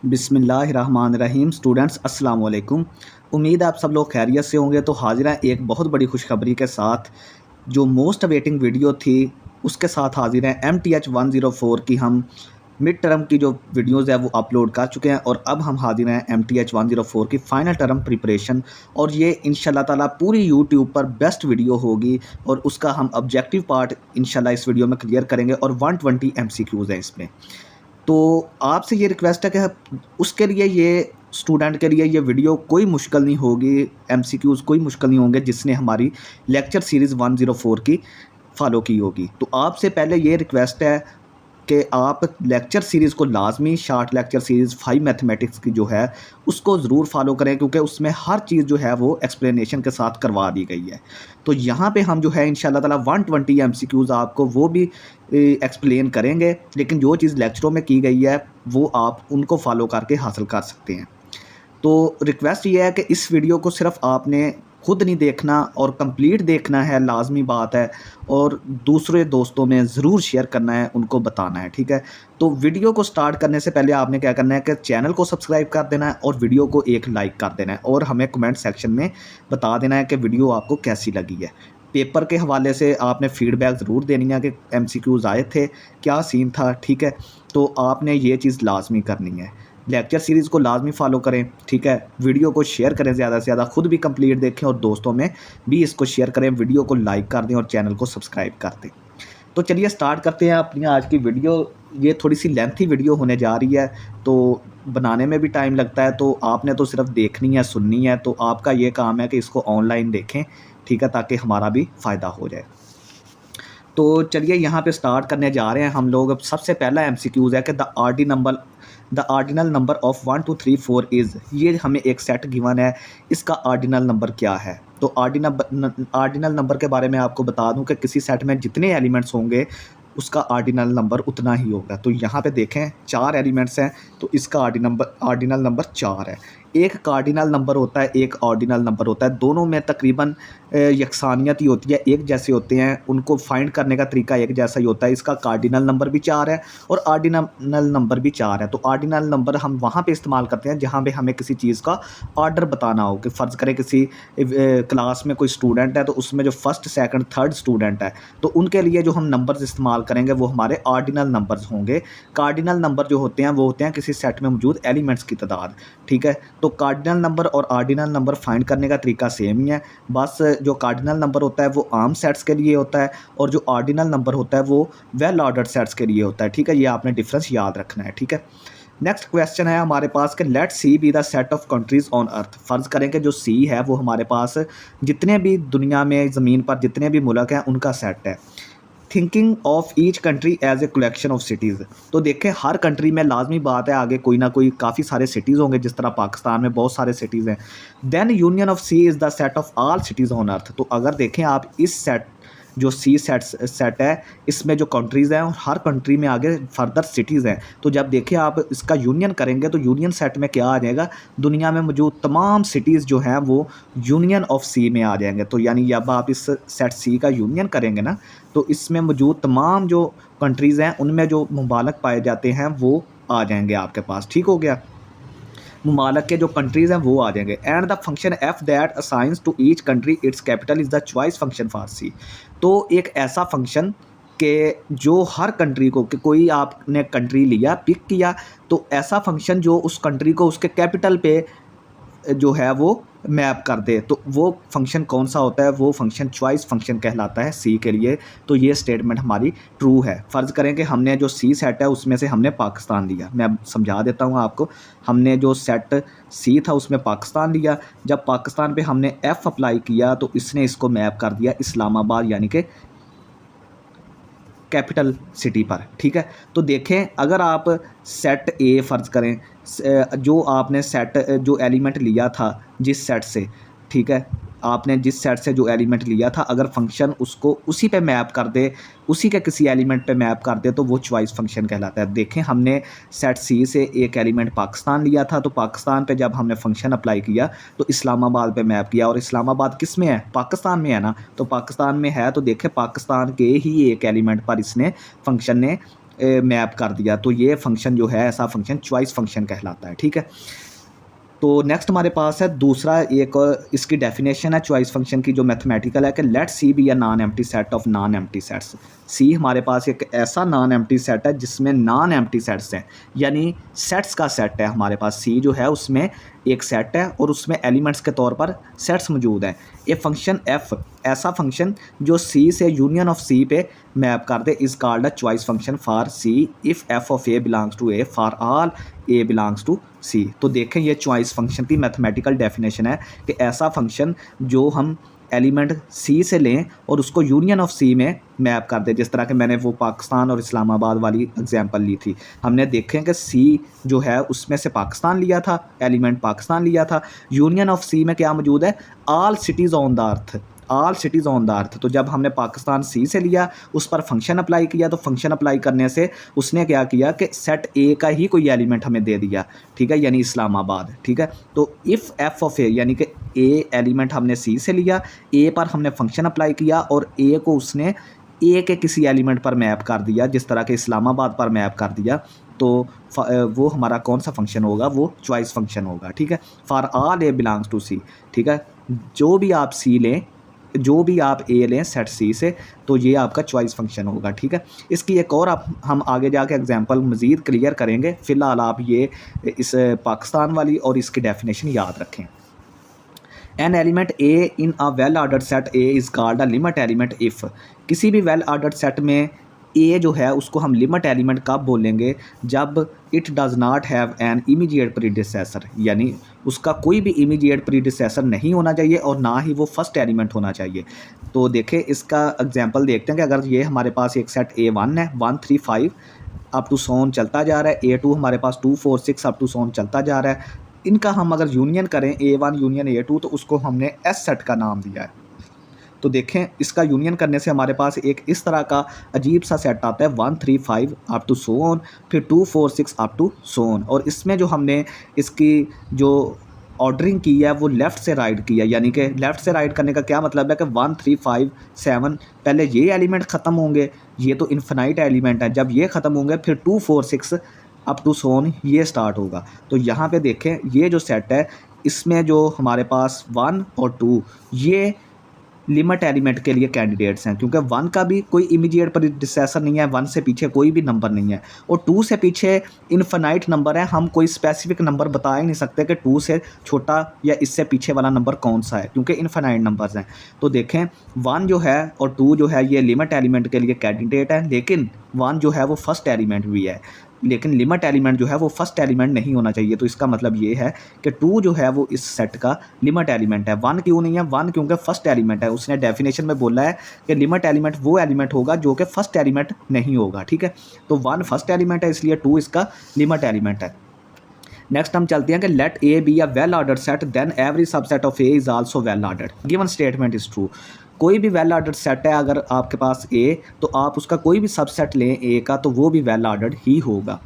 बिस्मिल्लाहिर्रहमानिर्रहीम। स्टूडेंट्स अस्सलाम वालेकुम। उम्मीद है आप सब लोग खैरियत से होंगे। तो हाजिर हैं एक बहुत बड़ी खुशखबरी के साथ। जो मोस्ट अवेटिंग वीडियो थी उसके साथ हाजिर हैं। MTH 104 की हम मिड टर्म की जो वीडियोज़ है वो अपलोड कर चुके हैं और अब हम हाजिर हैं MTH 104 की फ़ाइनल टर्म प्रिपरेशन। और ये इंशाल्लाह ताला पूरी यूट्यूब पर बेस्ट वीडियो होगी और उसका हम ऑब्जेक्टिव पार्ट इंशाल्लाह इस वीडियो में क्लियर करेंगे और 120 MCQs हैं इसमें। तो आपसे ये रिक्वेस्ट है कि उसके लिए ये स्टूडेंट के लिए ये वीडियो कोई मुश्किल नहीं होगी, एमसीक्यूज़ कोई मुश्किल नहीं होंगे जिसने हमारी लेक्चर सीरीज़ 104 की फ़ॉलो की होगी। तो आपसे पहले ये रिक्वेस्ट है कि आप लेक्चर सीरीज़ को लाज़मी शॉर्ट लेक्चर सीरीज़ 5 मैथमेटिक्स की जो है उसको ज़रूर फॉलो करें, क्योंकि उसमें हर चीज़ जो है वो एक्सप्लेनेशन के साथ करवा दी गई है। तो यहाँ पे हम जो है इंशाल्लाह ताला 120 एमसीक्यूज़ आपको वो भी एक्सप्लेन करेंगे, लेकिन जो चीज़ लेक्चरों में की गई है वो आप उनको फॉलो करके हासिल कर सकते हैं। तो रिक्वेस्ट ये है कि इस वीडियो को सिर्फ आपने खुद नहीं देखना और कंप्लीट देखना है, लाजमी बात है, और दूसरे दोस्तों में ज़रूर शेयर करना है, उनको बताना है, ठीक है। तो वीडियो को स्टार्ट करने से पहले आपने क्या करना है कि चैनल को सब्सक्राइब कर देना है और वीडियो को एक लाइक कर देना है और हमें कमेंट सेक्शन में बता देना है कि वीडियो आपको कैसी लगी है। पेपर के हवाले से आपने फ़ीडबैक ज़रूर देनी है कि MCQs आए थे, क्या सीन था, ठीक है। तो आपने ये चीज़ लाजमी करनी है। लेक्चर सीरीज़ को लाजमी फ़ॉलो करें, ठीक है। वीडियो को शेयर करें ज़्यादा से ज़्यादा, खुद भी कंप्लीट देखें और दोस्तों में भी इसको शेयर करें। वीडियो को लाइक कर दें और चैनल को सब्सक्राइब कर दें। तो चलिए स्टार्ट करते हैं अपनी आज की वीडियो। ये थोड़ी सी लेंथी वीडियो होने जा रही है, तो बनाने में भी टाइम लगता है। तो आपने तो सिर्फ देखनी है, सुननी है, तो आपका ये काम है कि इसको ऑनलाइन देखें, ठीक है, ताकि हमारा भी फ़ायदा हो जाए। तो चलिए यहाँ पे स्टार्ट करने जा रहे हैं हम लोग। अब सबसे पहला MCQs है कि the ordinal number of 1 2 3 4 is. ये हमें एक सेट गिवन है, इसका ऑर्डिनल नंबर क्या है। तो ऑर्डिनल नंबर के बारे में आपको बता दूं कि किसी सेट में जितने एलिमेंट्स होंगे उसका ऑर्डिनल नंबर उतना ही होगा। तो यहाँ पे देखें 4 एलिमेंट्स हैं, तो इसका ऑर्डिनल नंबर 4 है। एक कार्डिनल नंबर होता है, एक ऑर्डिनल नंबर होता है, दोनों में तकरीबन यकसानियत ही होती है, एक जैसे होते हैं, उनको फाइंड करने का तरीका एक जैसा ही होता है। इसका कार्डिनल नंबर भी 4 है और ऑर्डिनल नंबर भी 4 है। तो ऑर्डिनल नंबर हम वहाँ पे इस्तेमाल करते हैं जहाँ पे हमें किसी चीज़ का ऑर्डर बताना हो, कि फ़र्ज़ करें किसी क्लास में कोई स्टूडेंट है, तो उसमें जो फर्स्ट सेकंड थर्ड स्टूडेंट है, तो उनके लिए जो हम नंबर्स इस्तेमाल करेंगे वो हमारे ऑर्डिनल नंबर्स होंगे। कार्डिनल नंबर जो होते हैं वो होते हैं किसी सेट में मौजूद एलिमेंट्स की तादाद, ठीक है। तो कार्डिनल नंबर और ऑर्डिनल नंबर फाइंड करने का तरीका सेम ही है, बस जो कार्डिनल नंबर होता है वो आम सेट्स के लिए होता है और जो ऑर्डिनल नंबर होता है वो वेल ऑर्डर्ड सेट्स के लिए होता है, ठीक है। ये आपने डिफरेंस याद रखना है, ठीक है। नेक्स्ट क्वेश्चन है हमारे पास कि let C be the set of countries on earth. फ़र्ज़ करें कि जो सी है वो हमारे पास जितने भी दुनिया में ज़मीन पर जितने भी मुल्क हैं उनका सेट है। Thinking of each country as a collection of cities. तो देखें हर कंट्री में लाजमी बात है आगे कोई ना कोई काफ़ी सारे सिटीज़ होंगे, जिस तरह पाकिस्तान में बहुत सारे सिटीज़ हैं। Then union of C is the set of all cities on earth. तो अगर देखें आप इस सेट जो सी सेट है, इसमें जो कंट्रीज़ हैं और हर कंट्री में आगे फर्दर सिटीज़ हैं, तो जब देखें आप इसका यूनियन करेंगे तो यूनियन सेट में क्या आ जाएगा, दुनिया में मौजूद तमाम सिटीज़ जो हैं वो यूनियन ऑफ सी में आ जाएंगे। तो यानी जब आप इस सेट सी का यूनियन करेंगे ना, तो इसमें मौजूद तमाम जो कंट्रीज़ हैं उनमें जो मुबालक पाए जाते हैं वो आ जाएंगे आपके पास, ठीक हो गया। ममालक के जो कंट्रीज़ हैं वो आ जाएंगे। And the function F that assigns to each country its capital is the choice function for C. तो एक ऐसा फंक्शन के जो हर कंट्री को, कि कोई आपने कंट्री लिया पिक किया, तो ऐसा फंक्शन जो उस कंट्री को उसके कैपिटल पे जो है वो मैप कर दे, तो वो फंक्शन कौन सा होता है, वो फंक्शन चॉइस फंक्शन कहलाता है सी के लिए। तो ये स्टेटमेंट हमारी ट्रू है। फ़र्ज़ करें कि हमने जो सी सेट है उसमें से हमने पाकिस्तान लिया। मैं समझा देता हूँ आपको। हमने जो सेट सी था उसमें पाकिस्तान लिया। जब पाकिस्तान पे हमने एफ़ अप्लाई किया तो इसने इसको मैप कर दिया इस्लामाबाद यानी कि कैपिटल सिटी पर, ठीक है। तो देखें अगर आप सेट ए फ़र्ज़ करें, जो आपने सेट जो एलिमेंट लिया था जिस सेट से, ठीक है, आपने जिस सेट से जो एलिमेंट लिया था, अगर फंक्शन उसको उसी पे मैप कर दे, उसी के किसी एलिमेंट पे मैप कर दे, तो वो चॉइस फंक्शन कहलाता है। देखें हमने सेट सी से एक एलिमेंट पाकिस्तान लिया था, तो पाकिस्तान पे जब हमने फंक्शन अप्लाई किया तो इस्लामाबाद पे मैप किया, और इस्लामाबाद किस में है, पाकिस्तान में है ना। तो पाकिस्तान में है, तो देखें पाकिस्तान के ही एक एलिमेंट पर इसने फंक्शन ने मैप कर दिया, तो ये फंक्शन जो है ऐसा फंक्शन चॉइस फंक्शन कहलाता है। ठीक है, तो नेक्स्ट हमारे पास है दूसरा एक इसकी डेफिनेशन है चॉइस फंक्शन की जो मैथमेटिकल है कि let C be a non empty set of non empty sets. C हमारे पास एक ऐसा नॉन एम्प्टी सेट है जिसमें नॉन एम्प्टी सेट्स हैं, यानी सेट्स का सेट है हमारे पास। सी जो है उसमें एक सेट है और उसमें एलिमेंट्स के तौर पर सेट्स मौजूद हैं। ए फंक्शन एफ, ऐसा फंक्शन जो सी से यूनियन ऑफ सी पे मैप कर दे, is called a choice function for C if F of A belongs to A for all A belongs to C. तो देखें ये चॉइस फंक्शन की मैथमेटिकल डेफिनेशन है कि ऐसा फंक्शन जो हम एलिमेंट सी से लें और उसको यूनियन ऑफ सी में मैप कर दे, जिस तरह के मैंने वो पाकिस्तान और इस्लामाबाद वाली एग्जांपल ली थी। हमने देखें कि सी जो है उसमें से पाकिस्तान लिया था, एलिमेंट पाकिस्तान लिया था। यूनियन ऑफ सी में क्या मौजूद है, all cities on the earth, all cities on the earth. तो जब हमने पाकिस्तान सी से लिया, उस पर फंक्शन अप्लाई किया, तो फंक्शन अप्लाई करने से उसने क्या किया कि सेट ए का ही कोई एलिमेंट हमें दे दिया, ठीक है, यानी इस्लामाबाद। ठीक है, तो इफ़ एफ ऑफ ए यानी कि ए एलिमेंट हमने सी से लिया, ए पर हमने फंक्शन अप्लाई किया और ए को उसने ए के किसी एलिमेंट पर मैप कर दिया, जिस तरह के इस्लामाबाद पर मैप कर दिया, तो वो हमारा कौन सा फंक्शन होगा, वो चॉइस फंक्शन होगा। ठीक है, for all A belongs to C. ठीक है, जो भी आप सी लें, जो भी आप ए लें सेट सी से, तो ये आपका चॉइस फंक्शन होगा। ठीक है, इसकी एक और हम आगे जाके एग्जांपल मज़ीद क्लियर करेंगे। फ़िलहाल आप ये इस पाकिस्तान वाली और इसकी डेफिनेशन याद रखें। N element A in a well ordered set A is called a limit element if. किसी भी वेल ऑर्डर्ड सेट में ए जो है उसको हम लिमिट एलिमेंट कब बोलेंगे, जब it does not have an immediate predecessor, यानी उसका कोई भी इमीडिएट प्रीडिसेसर नहीं होना चाहिए और ना ही वो फर्स्ट एलिमेंट होना चाहिए। तो देखें इसका एग्जांपल देखते हैं कि अगर ये हमारे पास एक सेट A1 है, 1 3 5 अप टू सोन चलता जा रहा है, A2 हमारे पास 2 4 6 अप टू सोन चलता जा रहा है, इनका हम अगर यूनियन करें A1 यूनियन A2, तो उसको हमने एस सेट का नाम दिया है। तो देखें इसका यूनियन करने से हमारे पास एक इस तरह का अजीब सा सेट आता है 1 3 5 अप टू सो ऑन, फिर 2 4 6 अप टू सो ऑन। और इसमें जो हमने इसकी जो ऑर्डरिंग की है वो लेफ़्ट से राइट की है, यानी कि लेफ़्ट से राइट करने का क्या मतलब है कि 1 3 5 7 पहले ये एलिमेंट ख़त्म होंगे, ये तो इन्फिनाइट एलिमेंट है, जब ये ख़त्म होंगे फिर 2 4 6 अप टू सो ऑन ये स्टार्ट होगा। तो यहाँ पे देखें ये जो सेट है इसमें जो हमारे पास 1 और 2 ये लिमिट एलिमेंट के लिए कैंडिडेट्स हैं, क्योंकि 1 का भी कोई इमीडिएट प्रीडिसेसर नहीं है, 1 से पीछे कोई भी नंबर नहीं है, और 2 से पीछे इन्फिनाइट नंबर है। हम कोई स्पेसिफिक नंबर बता ही नहीं सकते कि 2 से छोटा या इससे पीछे वाला नंबर कौन सा है, क्योंकि इन्फिनाइट नंबर्स हैं। तो देखें 1 जो है और 2 जो है ये लिमिट एलिमेंट के लिए कैंडिडेट है, लेकिन 1 जो है वो फर्स्ट एलिमेंट भी है, लेकिन लिमिट एलिमेंट जो है वो फर्स्ट एलिमेंट नहीं होना चाहिए। तो इसका मतलब ये है कि 2 जो है वो इस सेट का लिमिट एलिमेंट है। 1 क्यों नहीं है, 1 क्योंकि फर्स्ट एलिमेंट है। उसने डेफिनेशन में बोला है कि लिमिट एलिमेंट वो एलिमेंट होगा जो कि फर्स्ट एलिमेंट नहीं होगा। ठीक है, तो 1 फर्स्ट एलिमेंट है, इसलिए 2 इसका लिमिट एलिमेंट है। नेक्स्ट हम चलते हैं कि let A be a well ordered set then every subset of A is also well ordered, given statement is true. कोई भी वेल ऑर्डर्ड सेट है अगर आपके पास ए, तो आप उसका कोई भी सबसेट लें ए का, तो वो भी वेल ऑर्डर्ड ही होगा।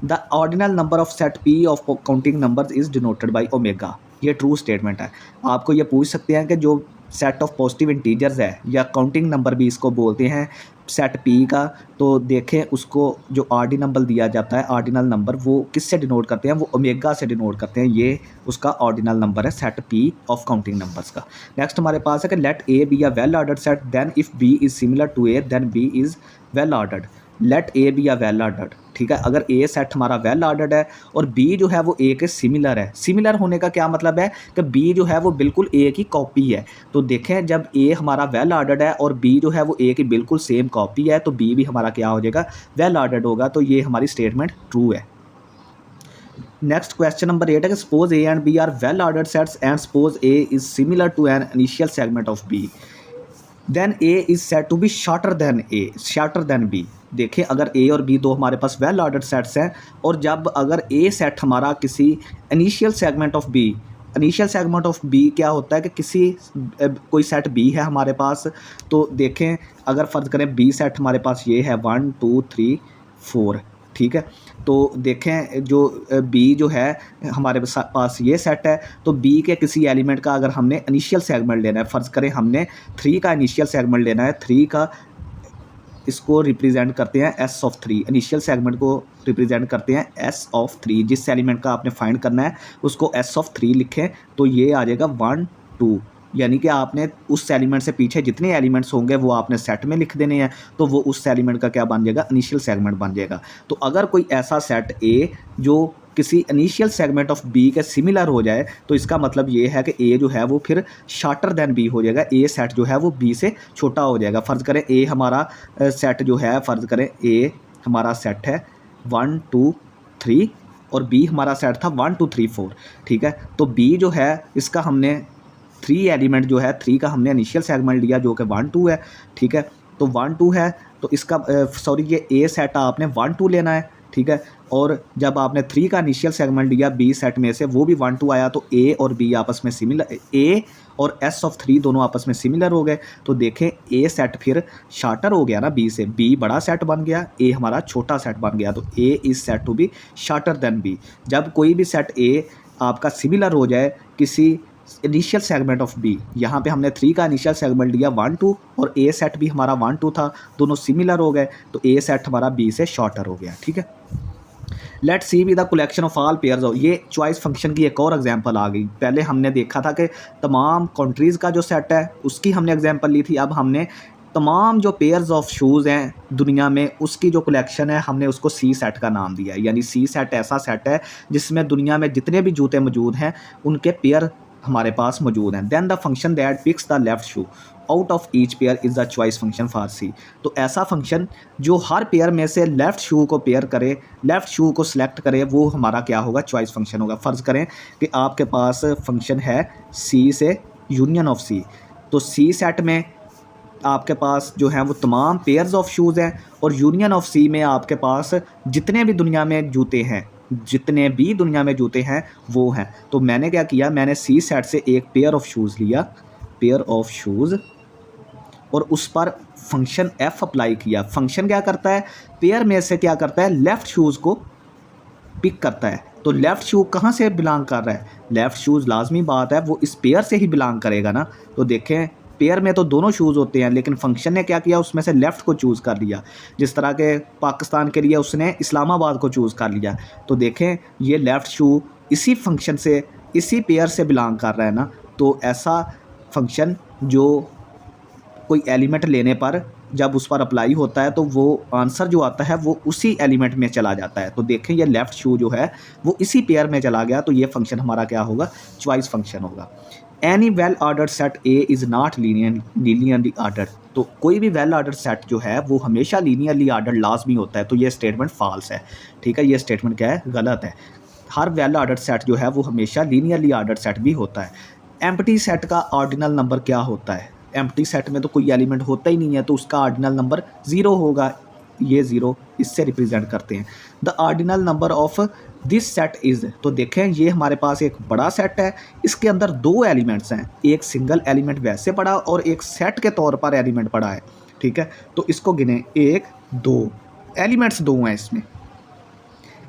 The ordinal number of set P of counting numbers is denoted by omega, ये ट्रू स्टेटमेंट है। आपको ये पूछ सकते हैं कि जो सेट ऑफ पॉजिटिव इंटीजर्स है या काउंटिंग नंबर भी इसको बोलते हैं सेट पी का, तो देखें उसको जो ऑर्डिनल दिया जाता है, ऑर्डिनल नंबर वो किससे डिनोट करते हैं, वो ओमेगा से डिनोट करते हैं। ये उसका ऑर्डिनल नंबर है set P of counting numbers का। नेक्स्ट हमारे पास है कि let A be a well ordered set then if B is similar to A then B is well ordered. Let A be a well ordered, ठीक है, अगर ए set हमारा वेल ऑर्डर्ड है और बी जो है वो ए के सिमिलर है। सिमिलर होने का क्या मतलब है कि बी जो है वो बिल्कुल ए की कॉपी है। तो देखें जब ए हमारा वेल ऑर्डर्ड है और बी जो है वो ए की बिल्कुल सेम कॉपी है, तो बी भी हमारा क्या हो जाएगा, वेल ऑर्डर्ड होगा। तो ये हमारी स्टेटमेंट ट्रू है। नेक्स्ट क्वेश्चन नंबर 8 है कि suppose A and B are well ordered sets and suppose A is similar to an initial segment of B, then A is said to be shorter than B. देखें अगर ए और B दो हमारे पास well ordered sets हैं, और जब अगर ए सेट हमारा किसी initial segment of B, initial segment of B क्या होता है कि किसी कोई सेट बी है हमारे पास, तो देखें अगर फ़र्ज़ करें बी सेट हमारे पास ये है 1 2 3 4, ठीक है, तो देखें जो बी जो है हमारे पास ये सेट है, तो बी के किसी एलिमेंट का अगर हमने इनिशियल सेगमेंट लेना है, फ़र्ज़ करें हमने 3 का इनिशियल सेगमेंट लेना है, 3 का इसको रिप्रेजेंट करते हैं एस ऑफ 3, इनिशियल सेगमेंट को रिप्रेजेंट करते हैं एस ऑफ 3। जिस एलिमेंट का आपने फाइंड करना है उसको एस ऑफ 3 लिखें तो ये आ जाएगा 1 2, यानी कि आपने उस एलिमेंट से पीछे जितने एलिमेंट्स होंगे वो आपने सेट में लिख देने हैं, तो वो उस एलिमेंट का क्या बन जाएगा, इनिशियल सेगमेंट बन जाएगा। तो अगर कोई ऐसा सेट ए जो किसी इनिशियल सेगमेंट ऑफ बी के सिमिलर हो जाए तो इसका मतलब ये है कि ए जो है वो फिर शॉर्टर देन बी हो जाएगा, ए सेट जो है वो बी से छोटा हो जाएगा। फ़र्ज़ करें ए हमारा सेट जो है, फ़र्ज़ करें ए हमारा सेट है 1 2 3 और बी हमारा सेट था 1 2 3 4, ठीक है। तो बी जो है इसका हमने 3 एलिमेंट जो है 3 का हमने इनिशियल सेगमेंट लिया जो कि 1 2 है, ठीक है। तो 1 2 है तो इसका सॉरी ये ए सेट आपने 1 2 लेना है, ठीक है। और जब आपने 3 का इनिशियल सेगमेंट लिया बी सेट में से वो भी 1 2 आया तो ए और बी आपस में सिमिलर, ए और एस ऑफ 3 दोनों आपस में सिमिलर हो गए। तो देखें ए सेट फिर शार्टर हो गया ना बी से, बी बड़ा सेट बन गया, ए हमारा छोटा सेट बन गया। तो A is set to be shorter than B. जब कोई भी सेट ए आपका सिमिलर हो जाए किसी इनिशियल सेगमेंट ऑफ बी, यहाँ पे हमने 3 का इनिशियल सेगमेंट लिया 1 2 और ए सेट भी हमारा 1 2 था, दोनों सिमिलर हो गए तो ए सेट हमारा बी से शॉर्टर हो गया, ठीक है। Let C be the collection of all pairs of, ये चॉइस फंक्शन की एक और एग्जांपल आ गई। पहले हमने देखा था कि तमाम कंट्रीज़ का जो सेट है उसकी हमने एग्जांपल ली थी, अब हमने तमाम जो पेयर्स ऑफ शूज़ हैं दुनिया में उसकी जो कलेक्शन है हमने उसको सी सेट का नाम दिया है। यानी सी सेट ऐसा सेट है जिसमें दुनिया में जितने भी जूते मौजूद हैं उनके पेयर हमारे पास मौजूद हैं। Then the function that picks the left shoe out of each pair is the choice function for C. तो ऐसा फंक्शन जो हर पेयर में से लेफ़्ट शू को पेयर करे, लेफ़्ट शू को सिलेक्ट करे, वो हमारा क्या होगा, चॉइस फंक्शन होगा। फ़र्ज़ करें कि आपके पास फंक्शन है सी से यूनियन ऑफ सी, तो सी सेट में आपके पास जो है वो तमाम पेयर्स ऑफ शूज़ हैं और यूनियन ऑफ सी में आपके पास जितने भी दुनिया में जूते हैं, जितने भी दुनिया में जूते हैं वो हैं। तो मैंने क्या किया, मैंने सी सेट से एक पेयर ऑफ शूज़ लिया, पेयर ऑफ शूज़, और उस पर फंक्शन एफ अप्लाई किया। फंक्शन क्या करता है, पेयर में से क्या करता है, लेफ़्ट शूज़ को पिक करता है। तो लेफ़्ट शू कहाँ से बिलोंग कर रहा है, लेफ़्ट शूज़ लाजमी बात है वो इस पेयर से ही बिलोंग करेगा ना। तो देखें पेयर में तो दोनों शूज़ होते हैं लेकिन फंक्शन ने क्या किया, उसमें से लेफ़्ट को चूज़ कर लिया। जिस तरह के पाकिस्तान के लिए उसने इस्लामाबाद को चूज़ कर लिया। तो देखें ये लेफ़्ट शू इसी फंक्शन से, इसी पेयर से बिलोंग कर रहा है ना। तो ऐसा फंक्शन जो कोई एलिमेंट लेने पर जब उस पर अप्लाई होता है तो वो आंसर जो आता है वो उसी एलिमेंट में चला जाता है। तो देखें ये लेफ़्ट शू जो है वो इसी पेयर में चला गया, तो ये फंक्शन हमारा क्या होगा, चॉइस फंक्शन होगा। Any well ordered set A is not linearly ordered. तो कोई भी वेल ऑर्डर्ड सेट जो है वो हमेशा लीनियरली ऑर्डर्ड लाजमी होता है। तो ये स्टेटमेंट फॉल्स है, ठीक है, ये स्टेटमेंट क्या है, गलत है। हर वेल ऑर्डर्ड सेट जो है वो हमेशा लीनियरली ऑर्डर्ड सेट भी होता है। एम्प्टी सेट का ऑर्डिनल नंबर क्या होता है, एम्प्टी सेट में तो कोई एलिमेंट होता ही नहीं है तो उसका ऑर्डिनल नंबर 0 होगा। ये 0 इससे रिप्रेजेंट करते हैं। The ordinal number of this set is, तो देखें ये हमारे पास एक बड़ा सेट है, इसके अंदर 2 एलिमेंट्स हैं, एक सिंगल एलिमेंट वैसे पड़ा और एक सेट के तौर पर एलिमेंट पड़ा है, ठीक है। तो इसको गिने 1 2, एलिमेंट्स 2 हैं इसमें,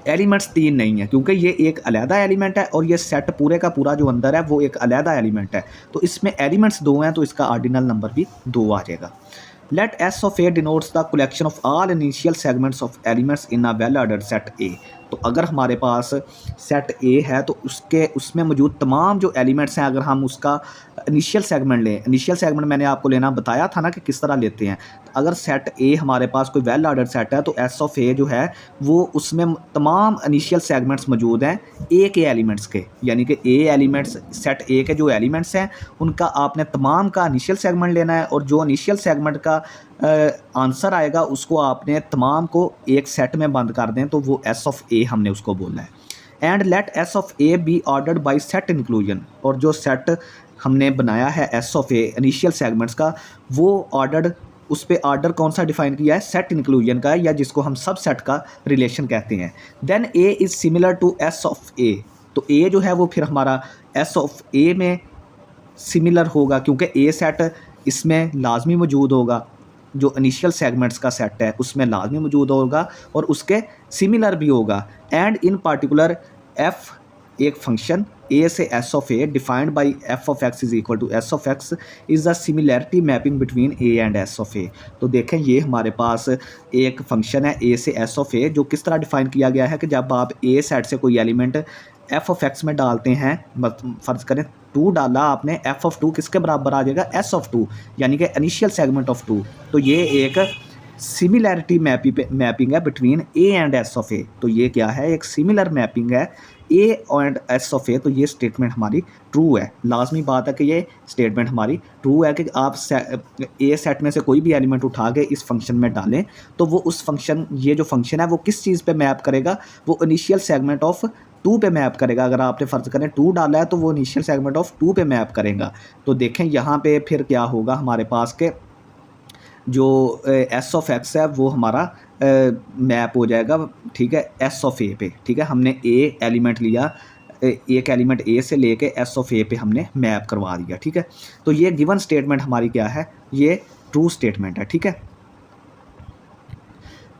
एलिमेंट्स 3 नहीं है क्योंकि ये एक अलहदा एलिमेंट है और ये सेट पूरे का पूरा जो अंदर है वो एक अलहदा एलिमेंट है। तो इसमें एलिमेंट्स 2 हैं तो इसका ऑर्डिनल नंबर भी 2 आ जाएगा। Let S of A denotes the collection of all initial segments of elements in a well ordered set A. तो अगर हमारे पास सेट ए है तो उसमें मौजूद तमाम जो एलिमेंट्स हैं, अगर हम उसका इनिशियल सेगमेंट लें, इनिशियल सेगमेंट मैंने आपको लेना बताया था ना कि किस तरह लेते हैं। तो अगर सेट ए हमारे पास कोई वेल ऑर्डर्ड सेट है तो एस ऑफ ए जो है वो उसमें तमाम इनिशियल सेगमेंट्स मौजूद हैं ए के एलिमेंट्स के, यानी कि ए एलिमेंट्स, सेट ए के जो एलिमेंट्स हैं उनका आपने तमाम का इनिशियल सेगमेंट लेना है और जो इनिशियल सेगमेंट का आंसर आएगा उसको आपने तमाम को एक सेट में बंद कर दें तो वो एस ऑफ ए हमने उसको बोलना है। And let S of A be ordered bye set inclusion, और जो सेट हमने बनाया है S of A initial segments का वो ऑर्डर्ड, उस पर ऑर्डर कौन सा डिफाइन किया है, सेट इंक्लूजन का, या जिसको हम सब सेट का रिलेशन कहते हैं। Then A is similar to S of A, तो ए जो है वो फिर हमारा एस ऑफ ए में सिमिलर होगा क्योंकि ए सेट इसमें लाजमी मौजूद होगा, जो इनिशियल सेगमेंट्स का सेट है उसमें लाजमी मौजूद होगा और उसके सिमिलर भी होगा। एंड इन पार्टिकुलर एफ एक फंक्शन ए से S of A defined by F of X is equal to S of X is the similarity mapping between A and S of A. तो देखें ये हमारे पास एक फंक्शन है ए से एस ऑफ ए, जो किस तरह डिफाइन किया गया है कि जब आप ए सेट से कोई एलिमेंट एफ ऑफ एक्स में डालते हैं, फ़र्ज़ करें 2 डाला आपने, एफ ऑफ 2 किसके बराबर आ जाएगा, एस ऑफ 2, यानी कि इनिशियल सेगमेंट ऑफ 2। तो ये एक सिमिलैरिटी मैपिंग है between A and S of A. तो ये क्या है, एक सिमिलर मैपिंग है A and S of A. तो ये स्टेटमेंट हमारी ट्रू है। लाजमी बात है कि ये स्टेटमेंट हमारी ट्रू है कि आप ए सेट में से कोई भी एलिमेंट उठा के इस फंक्शन में डालें तो वो उस फंक्शन, ये जो फंक्शन है वो किस चीज़ पे मैप करेगा, वो इनिशियल सेगमेंट ऑफ 2 पे मैप करेगा। अगर आपने फ़र्ज़ करें 2 डाला है तो वो इनिशियल सेगमेंट ऑफ 2 पे मैप करेगा। तो देखें यहाँ पे फिर क्या होगा हमारे पास के जो एस ऑफ एक्स है वो हमारा मैप हो जाएगा, ठीक है, एस ऑफ ए पे। ठीक है, हमने ए एलिमेंट लिया, एक एलिमेंट ए से लेके एस ऑफ ए पे हमने मैप करवा दिया। ठीक है, तो ये गिवन स्टेटमेंट हमारी क्या है, ये ट्रू स्टेटमेंट है। ठीक है,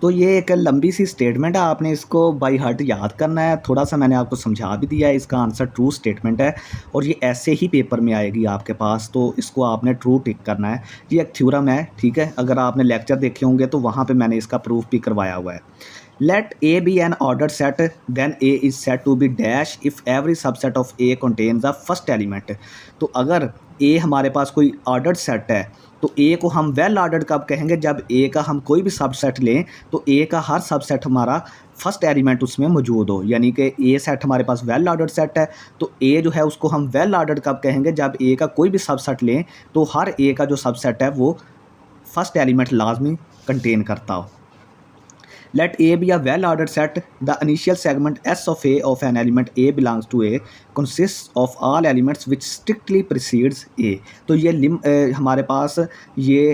तो ये एक लंबी सी स्टेटमेंट है, आपने इसको बाय हार्ट याद करना है। थोड़ा सा मैंने आपको समझा भी दिया है, इसका आंसर ट्रू स्टेटमेंट है और ये ऐसे ही पेपर में आएगी आपके पास, तो इसको आपने ट्रू टिक करना है। ये एक थ्योरम है, ठीक है, अगर आपने लेक्चर देखे होंगे तो वहाँ पे मैंने इसका प्रूफ भी करवाया हुआ है। Let A be an order set then A is set to be dash if every subset of A contains the first element. तो अगर ए हमारे पास कोई ऑर्डर्ड सेट है तो ए को हम वेल ऑर्डर्ड कब कहेंगे, जब ए का हम कोई भी सबसेट लें तो ए का हर सबसेट हमारा फर्स्ट एलिमेंट उसमें मौजूद हो। यानी कि ए सेट हमारे पास वेल ऑर्डर्ड सेट है, तो ए जो है उसको हम वेल ऑर्डर्ड कब कहेंगे, जब ए का कोई भी सबसेट लें तो हर ए का जो सबसेट है वो फर्स्ट एलिमेंट लाजमी कंटेन करता हो। Let A be a well-ordered set. The initial segment S of A of an element A belongs to A consists of all elements which strictly precedes A. तो ये हमारे पास ये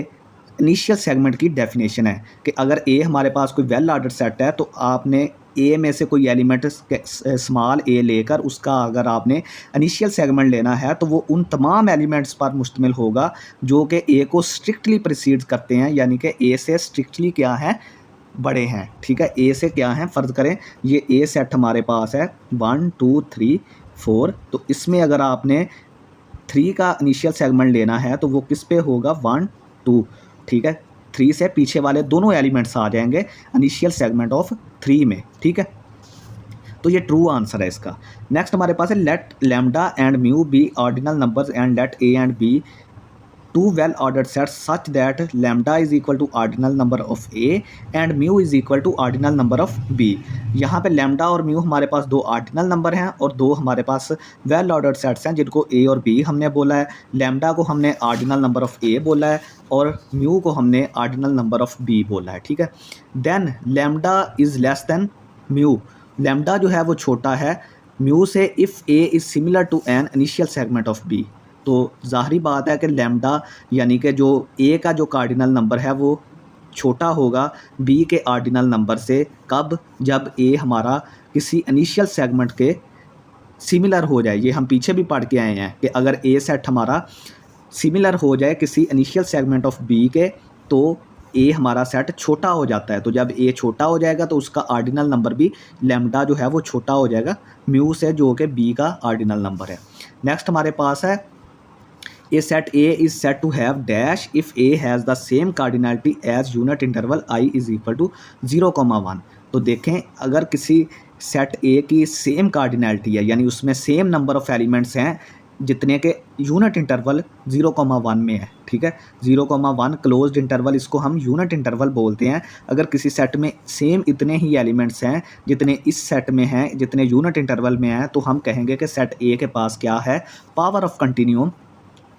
initial segment की definition है कि अगर A हमारे पास कोई वेल ऑर्डर्ड सेट है तो आपने A में से कोई एलिमेंट स्मॉल a लेकर उसका अगर आपने इनिशियल सेगमेंट लेना है तो वो उन तमाम एलिमेंट्स पर मुश्तमिल होगा जो कि A को स्ट्रिक्टली प्रिसीड करते हैं, यानी कि A से स्ट्रिक्टली क्या है, बड़े हैं। ठीक है, ए से क्या हैं, फ़र्ज़ करें ये ए सेट हमारे पास है 1 2 3 4, तो इसमें अगर आपने 3 का इनिशियल सेगमेंट लेना है तो वो किस पे होगा, 1 2। ठीक है, 3 से पीछे वाले दोनों एलिमेंट्स आ जाएंगे इनिशियल सेगमेंट ऑफ 3 में। ठीक है, तो ये ट्रू आंसर है इसका। नेक्स्ट हमारे पास है let lambda and mu be ordinal numbers and let A and B two well ordered sets such that lambda is equal to ordinal number of A and mu is equal to ordinal number of B। यहाँ पे lambda और mu हमारे पास दो ordinal number हैं और दो हमारे पास well ordered sets हैं जिनको A और B हमने बोला है। lambda को हमने ऑर्डिनल नंबर ऑफ A बोला है और mu को हमने ऑर्डिनल नंबर ऑफ B बोला है। ठीक है, then lambda is less than mu। lambda जो है वो छोटा है mu से if A is similar to an initial segment of B। तो ज़ाहरी बात है कि लैम्डा यानी कि जो ए का जो कार्डिनल नंबर है वो छोटा होगा बी के ऑर्डिनल नंबर से, कब, जब ए हमारा किसी इनिशियल सेगमेंट के सिमिलर हो जाए। ये हम पीछे भी पढ़ के आए हैं कि अगर ए सेट हमारा सिमिलर हो जाए किसी इनिशियल सेगमेंट ऑफ बी के तो ए हमारा सेट छोटा हो जाता है। तो जब ए छोटा हो जाएगा तो उसका ऑर्डिनल नंबर भी लैम्डा जो है वो छोटा हो जाएगा म्यू से, जो कि बी का ऑर्डिनल नंबर है। नेक्स्ट हमारे पास है A set A is said to have dash if A has the same cardinality as unit interval I is equal to 0,1। तो देखें अगर किसी सेट A की सेम कार्डिनैलिटी है, यानी उसमें सेम नंबर ऑफ़ एलिमेंट्स हैं जितने के यूनिट इंटरवल 0,1 में है। ठीक है, 0,1 क्लोज्ड इंटरवल, इसको हम यूनिट इंटरवल बोलते हैं। अगर किसी सेट में सेम इतने ही एलिमेंट्स हैं जितने इस सेट में हैं, जितने यूनिट इंटरवल में हैं, तो हम कहेंगे कि सेट A के पास क्या है, power of continuum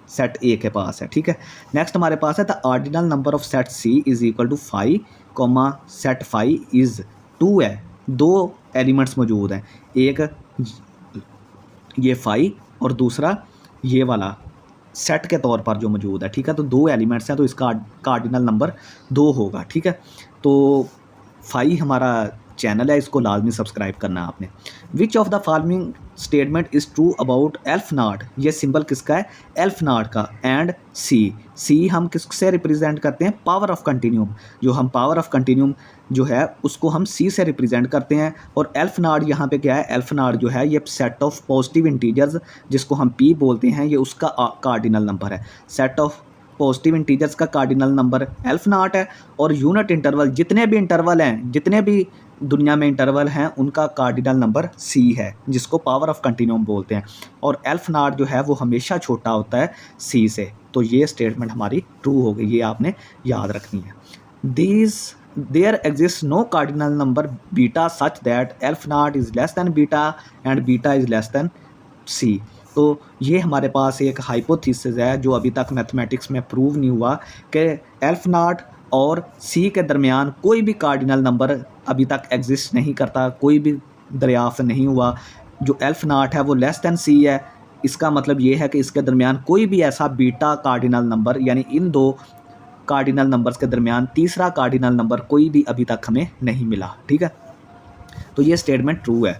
set A के पास है। ठीक है, नेक्स्ट हमारे पास है the ordinal number of set C is equal to 5, set 5 is 2 है। दो एलिमेंट्स मौजूद हैं, एक ये 5 और दूसरा ये वाला सेट के तौर पर जो मौजूद है। ठीक है, तो दो एलिमेंट्स हैं तो इसका कार्डिनल नंबर 2 होगा। ठीक है, तो 5 हमारा चैनल है, इसको लाजमी सब्सक्राइब करना है आपने। विच of the following statement is true about elf not, ये सिंबल किसका है, एल्फ नॉट का, एंड सी हम किससे रिप्रेजेंट करते हैं, पावर ऑफ कंटिन्यूम, जो हम पावर ऑफ कंटिन्यूम जो है उसको हम सी से रिप्रेजेंट करते हैं। और एल्फ नॉट यहाँ पे क्या है, एल्फ नॉट जो है ये सेट ऑफ पॉजिटिव इंटीजर्स जिसको हम पी बोलते हैं, ये उसका कार्डिनल नंबर है। सेट ऑफ पॉजिटिव इंटीजर्स का कार्डिनल नंबर एल्फ नॉट है, और यूनिट इंटरवल जितने भी इंटरवल हैं, जितने भी दुनिया में इंटरवल हैं, उनका कार्डिनल नंबर सी है, जिसको पावर ऑफ कंटिन्यूम बोलते हैं। और एल्फ नॉट जो है वो हमेशा छोटा होता है सी से। तो ये स्टेटमेंट हमारी ट्रू हो गई, ये आपने याद रखनी है। There exist no cardinal number beta such that aleph naught is less than beta and beta is less than C. तो ये हमारे पास एक हाइपोथेसिस है जो अभी तक मैथमेटिक्स में प्रूव नहीं हुआ कि एल्फ नॉट और सी के दरमियान कोई भी कार्डिनल नंबर अभी तक एग्जिस्ट नहीं करता, कोई भी दरियाफ्त नहीं हुआ। जो एल्फ नॉट है वो लेस दैन सी है, इसका मतलब ये है कि इसके दरमियान कोई भी ऐसा बीटा कार्डिनल नंबर, यानी इन दो कार्डिनल नंबर्स के दरमियान तीसरा कार्डिनल नंबर कोई भी अभी तक हमें नहीं मिला। ठीक है, तो ये स्टेटमेंट ट्रू है।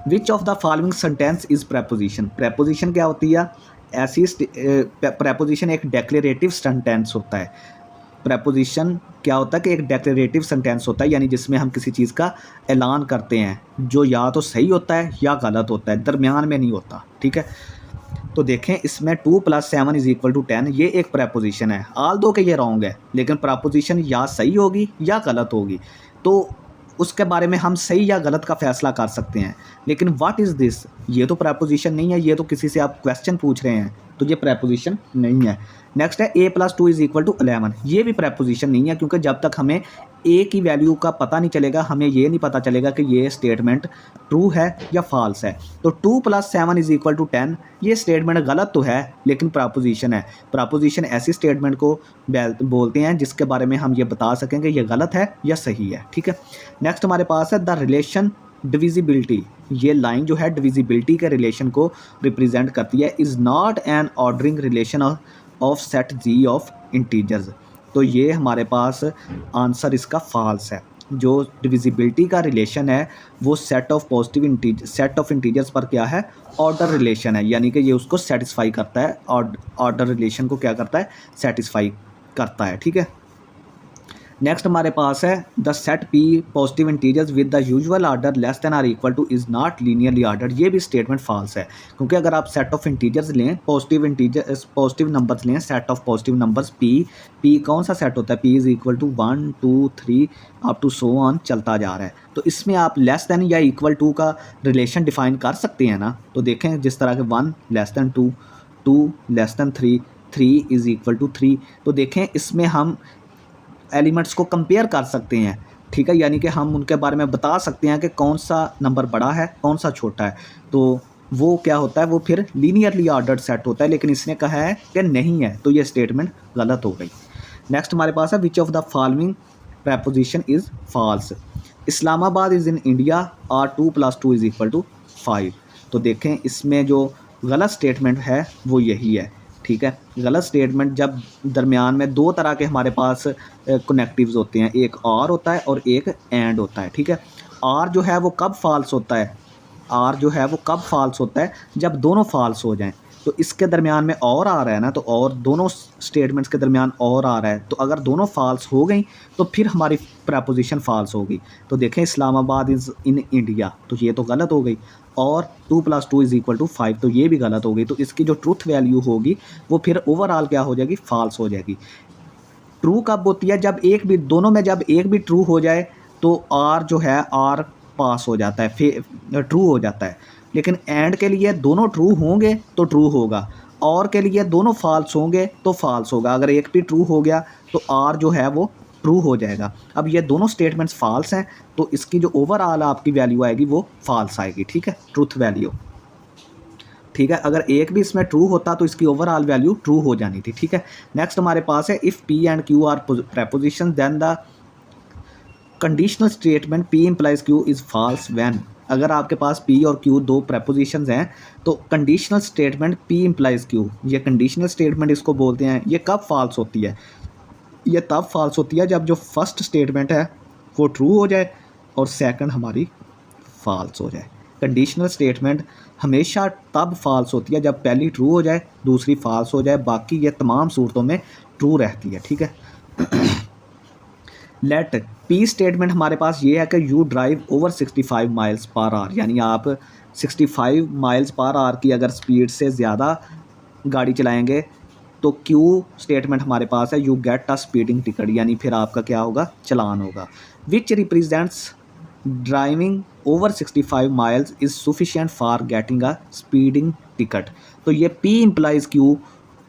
Which of the following sentence is preposition, preposition क्या होती है, ऐसी प्रेपोजिशन एक डेक्लेरेटिव सेंटेंस होता है। प्रेपोजिशन क्या होता है कि एक डेक्लेरेटिव सेंटेंस होता है, यानी जिसमें हम किसी चीज़ का ऐलान करते हैं जो या तो सही होता है या गलत होता है, दरमियान में नहीं होता। ठीक है, तो देखें इसमें 2 + 7 = 10, ये एक प्रेपोजिशन है। आल दो के ये रॉन्ग है, लेकिन प्रेपोजिशन या सही होगी या गलत होगी, तो उसके बारे में हम सही या गलत का फैसला कर सकते हैं। लेकिन व्हाट इज़ दिस, ये तो प्रेपोजिशन नहीं है, ये तो किसी से आप क्वेश्चन पूछ रहे हैं, तो ये प्रेपोजिशन नहीं है। नेक्स्ट है a + 2 = 11, ये भी प्रेपोजिशन नहीं है, क्योंकि जब तक हमें a की वैल्यू का पता नहीं चलेगा, हमें ये नहीं पता चलेगा कि ये स्टेटमेंट ट्रू है या फॉल्स है। तो 2 + 7 = 10, ये स्टेटमेंट गलत तो है लेकिन प्रेपोजिशन है। प्रेपोजिशन ऐसी स्टेटमेंट को बोलते हैं जिसके बारे में हम ये बता सकें कि ये गलत है या सही है। ठीक है, नेक्स्ट हमारे पास है द रिलेशन डिविजिबिलिटी, ये लाइन जो है डिविजिबिलिटी के रिलेशन को रिप्रेजेंट करती है। Is not an ordering relation of set G of integers, तो ये हमारे पास आंसर इसका फॉल्स है। जो डिविजिबिलिटी का रिलेशन है वो सेट ऑफ इंटीजर्स पर क्या है, ऑर्डर रिलेशन है, यानी कि ये उसको सेटिस्फाई करता है, ऑर्डर रिलेशन को क्या करता है, सेटिस्फाई करता है। ठीक है, नेक्स्ट हमारे पास है the set P positive integers with the usual order less than are equal to is not linearly ordered, ये भी स्टेटमेंट फॉल्स है, क्योंकि अगर आप सेट ऑफ इंटीजर्स लें, पॉजिटिव नंबर्स लें, set of positive numbers P कौन सा सेट होता है, P is equal to 1 2 3 up to so on चलता जा रहा है। तो इसमें आप लेस देन या इक्वल टू का रिलेशन डिफाइन कर सकते हैं ना। तो देखें जिस तरह के 1 less than 2, 2 less than 3, 3 is equal to 3, तो देखें इसमें हम एलिमेंट्स को कंपेयर कर सकते हैं। ठीक है, यानी कि हम उनके बारे में बता सकते हैं कि कौन सा नंबर बड़ा है कौन सा छोटा है, तो वो क्या होता है, वो फिर लीनियरली ऑर्डर्ड सेट होता है। लेकिन इसने कहा है कि नहीं है, तो ये स्टेटमेंट गलत हो गई। नेक्स्ट हमारे पास है which of the following proposition is false, Islamabad is in India और 2 + 2 = 5, तो देखें इसमें जो गलत स्टेटमेंट है वो यही है। ठीक है, गलत स्टेटमेंट जब दरमियान में दो तरह के हमारे पास कनेक्टिव्स होते हैं, एक और होता है और एक एंड होता है। ठीक है, आर जो है वो कब फॉल्स होता है, आर जो है वो कब फॉल्स होता है, जब दोनों फॉल्स हो जाएं। तो इसके दरमियान में और आ रहा है ना, तो और दोनों स्टेटमेंट्स के दरमियान और आ रहा है, तो अगर दोनों फॉल्स हो गई तो फिर हमारी प्रेपोजिशन फॉल्स होगी। तो देखें इस्लामाबाद इज़ इन इंडिया, तो ये तो गलत हो गई, और 2 + 2 = 5, तो ये भी गलत हो गई। तो इसकी जो ट्रूथ वैल्यू होगी वो फिर ओवरऑल क्या हो जाएगी, फॉल्स हो जाएगी। ट्रू कब होती है, जब एक भी दोनों में जब एक भी ट्रू हो जाए तो आर जो है आर पास हो जाता है, फिर ट्रू हो जाता है। लेकिन एंड के लिए दोनों ट्रू होंगे तो ट्रू होगा, और के लिए दोनों फॉल्स होंगे तो फॉल्स होगा। अगर एक भी ट्रू हो गया तो आर जो है वो ट्रू हो जाएगा। अब ये दोनों स्टेटमेंट्स फॉल्स हैं, तो इसकी जो ओवरऑल आपकी वैल्यू आएगी वो फॉल्स आएगी। ठीक है, ट्रूथ वैल्यू। ठीक है, अगर एक भी इसमें ट्रू होता तो इसकी ओवरऑल वैल्यू ट्रू हो जानी थी। ठीक है, नेक्स्ट हमारे पास है if P and Q are proposition then the conditional statement P implies Q is false when, अगर आपके पास पी और क्यू दो प्रेपोजिशंस हैं तो conditional statement P implies Q, ये कंडीशनल स्टेटमेंट इसको बोलते हैं, ये कब फॉल्स होती है, ये तब फॉल्स होती है जब जो फर्स्ट स्टेटमेंट है वो ट्रू हो जाए और सेकंड हमारी फॉल्स हो जाए। कंडीशनल स्टेटमेंट हमेशा तब फॉल्स होती है जब पहली ट्रू हो जाए, दूसरी फॉल्स हो जाए, बाकी ये तमाम सूरतों में ट्रू रहती है, ठीक है। लेट पी स्टेटमेंट हमारे पास ये है कि you drive over 65 miles per hour, यानी आप 65 माइल्स पर आवर की अगर स्पीड से ज़्यादा गाड़ी चलाएंगे तो क्यू स्टेटमेंट हमारे पास है you get a speeding ticket, यानी फिर आपका क्या होगा, चलान होगा। विच represents driving over 65 miles is sufficient for getting a speeding ticket. तो ये पी इम्प्लाइज क्यू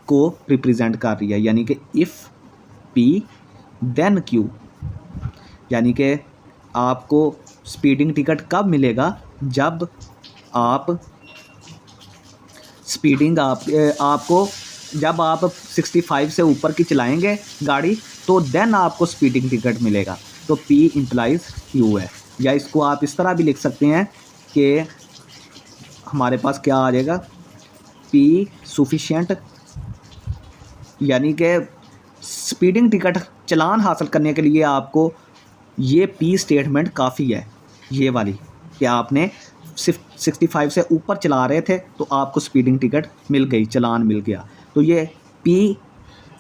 को रिप्रेजेंट कर रही है, यानी कि इफ़ पी देन क्यू, यानी कि आपको स्पीडिंग टिकट कब मिलेगा, जब आप स्पीडिंग आपको जब आप 65 से ऊपर की चलाएंगे गाड़ी तो देन आपको स्पीडिंग टिकट मिलेगा। तो पी इम्प्लाइज क्यू है, या इसको आप इस तरह भी लिख सकते हैं कि हमारे पास क्या आ जाएगा, पी सफिशिएंट, यानी कि स्पीडिंग टिकट चलान हासिल करने के लिए आपको ये पी स्टेटमेंट काफ़ी है, ये वाली कि आपने सिर्फ 65 से ऊपर चला रहे थे तो आपको स्पीडिंग टिकट मिल गई, चलान मिल गया। तो ये पी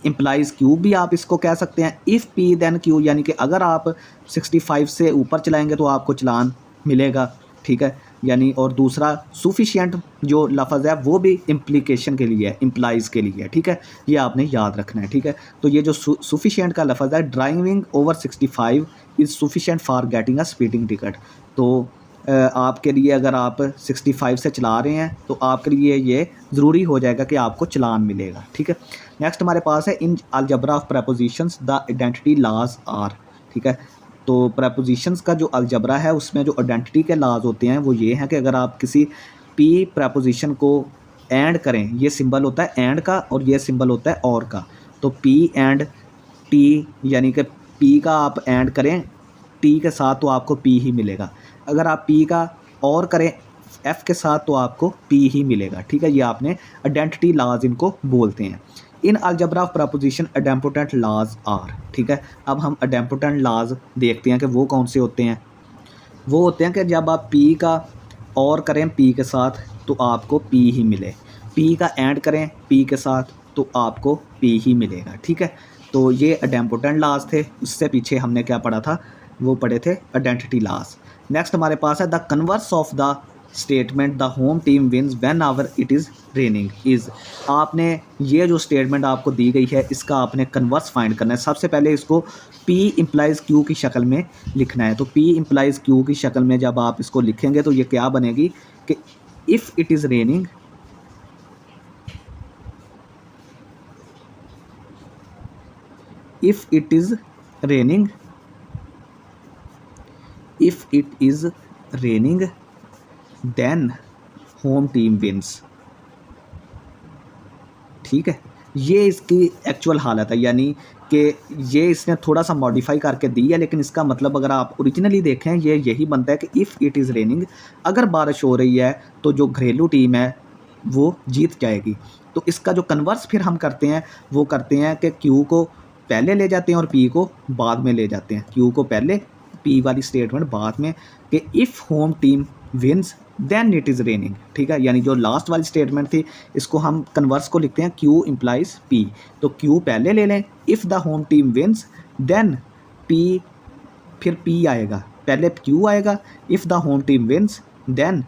इम्प्लाइज क्यू भी आप इसको कह सकते हैं। इफ़ पी देन क्यू, यानी कि अगर आप 65 से ऊपर चलाएंगे तो आपको चलान मिलेगा, ठीक है। यानी और दूसरा सफिशिएंट जो लफ्ज़ है वो भी इम्प्लीकेशन के लिए है, इम्प्लाइज के लिए है, ठीक है। ये आपने याद रखना है, ठीक है। तो ये जो सफिशिएंट का लफ्ज़ है, driving over 65 is sufficient for getting a speeding ticket. तो आपके लिए अगर आप 65 से चला रहे हैं तो आपके लिए ये ज़रूरी हो जाएगा कि आपको चलान मिलेगा, ठीक है। नेक्स्ट हमारे पास है in algebra of propositions the identity laws are, ठीक है। तो प्रपोजिशंस का जो अलजबरा है उसमें जो आइडेंटिटी के लॉज होते हैं वो ये हैं कि अगर आप किसी पी प्रपोजिशन को एंड करें, ये सिंबल होता है एंड का और ये सिंबल होता है और का, तो पी एंड टी, यानी कि पी का आप एंड करें टी के साथ तो आपको पी ही मिलेगा। अगर आप पी का और करें एफ़ के साथ तो आपको पी ही मिलेगा, ठीक है। ये आपने आइडेंटिटी लॉज इनको बोलते हैं। In algebra of proposition idempotent laws are, ठीक है। अब हम आइडेम्पोटेंट लॉज देखते हैं कि वो कौन से होते हैं। वो होते हैं कि जब आप पी का और करें पी के साथ तो आपको पी ही मिले, पी का एंड करें पी के साथ तो आपको पी ही मिलेगा, ठीक है। तो ये आइडेम्पोटेंट लॉज थे। उससे पीछे हमने क्या पढ़ा था, वो पढ़े थे आइडेंटिटी लॉज। नेक्स्ट हमारे पास है the converse of the statement the home team wins when ever it is raining is. आपने ये जो स्टेटमेंट आपको दी गई है इसका आपने कन्वर्स फाइंड करना है। सबसे पहले इसको पी इम्प्लाइज क्यू की शक्ल में लिखना है। तो पी इम्प्लाइज क्यू की शक्ल में जब आप इसको लिखेंगे तो ये क्या बनेगी कि if it is raining, if it is raining, if it is raining then home team wins, ठीक है। ये इसकी एक्चुअल हालत है, यानी कि ये इसने थोड़ा सा मॉडिफाई करके दी है, लेकिन इसका मतलब अगर आप ओरिजिनली देखें ये यही बनता है कि इफ़ इट इज़ रेनिंग, अगर बारिश हो रही है तो जो घरेलू टीम है वो जीत जाएगी। तो इसका जो कन्वर्स फिर हम करते हैं वो करते हैं कि क्यू को पहले ले जाते हैं और पी को बाद में ले जाते हैं। क्यू को पहले, पी वाली स्टेटमेंट बाद में, कि if home team wins then it is raining, ठीक है। यानी जो लास्ट वाली स्टेटमेंट थी इसको हम कन्वर्स को लिखते हैं क्यू इम्प्लाइज पी। तो क्यू पहले ले लें, if the home team wins then P, फिर पी आएगा, पहले क्यू आएगा, if the home team wins then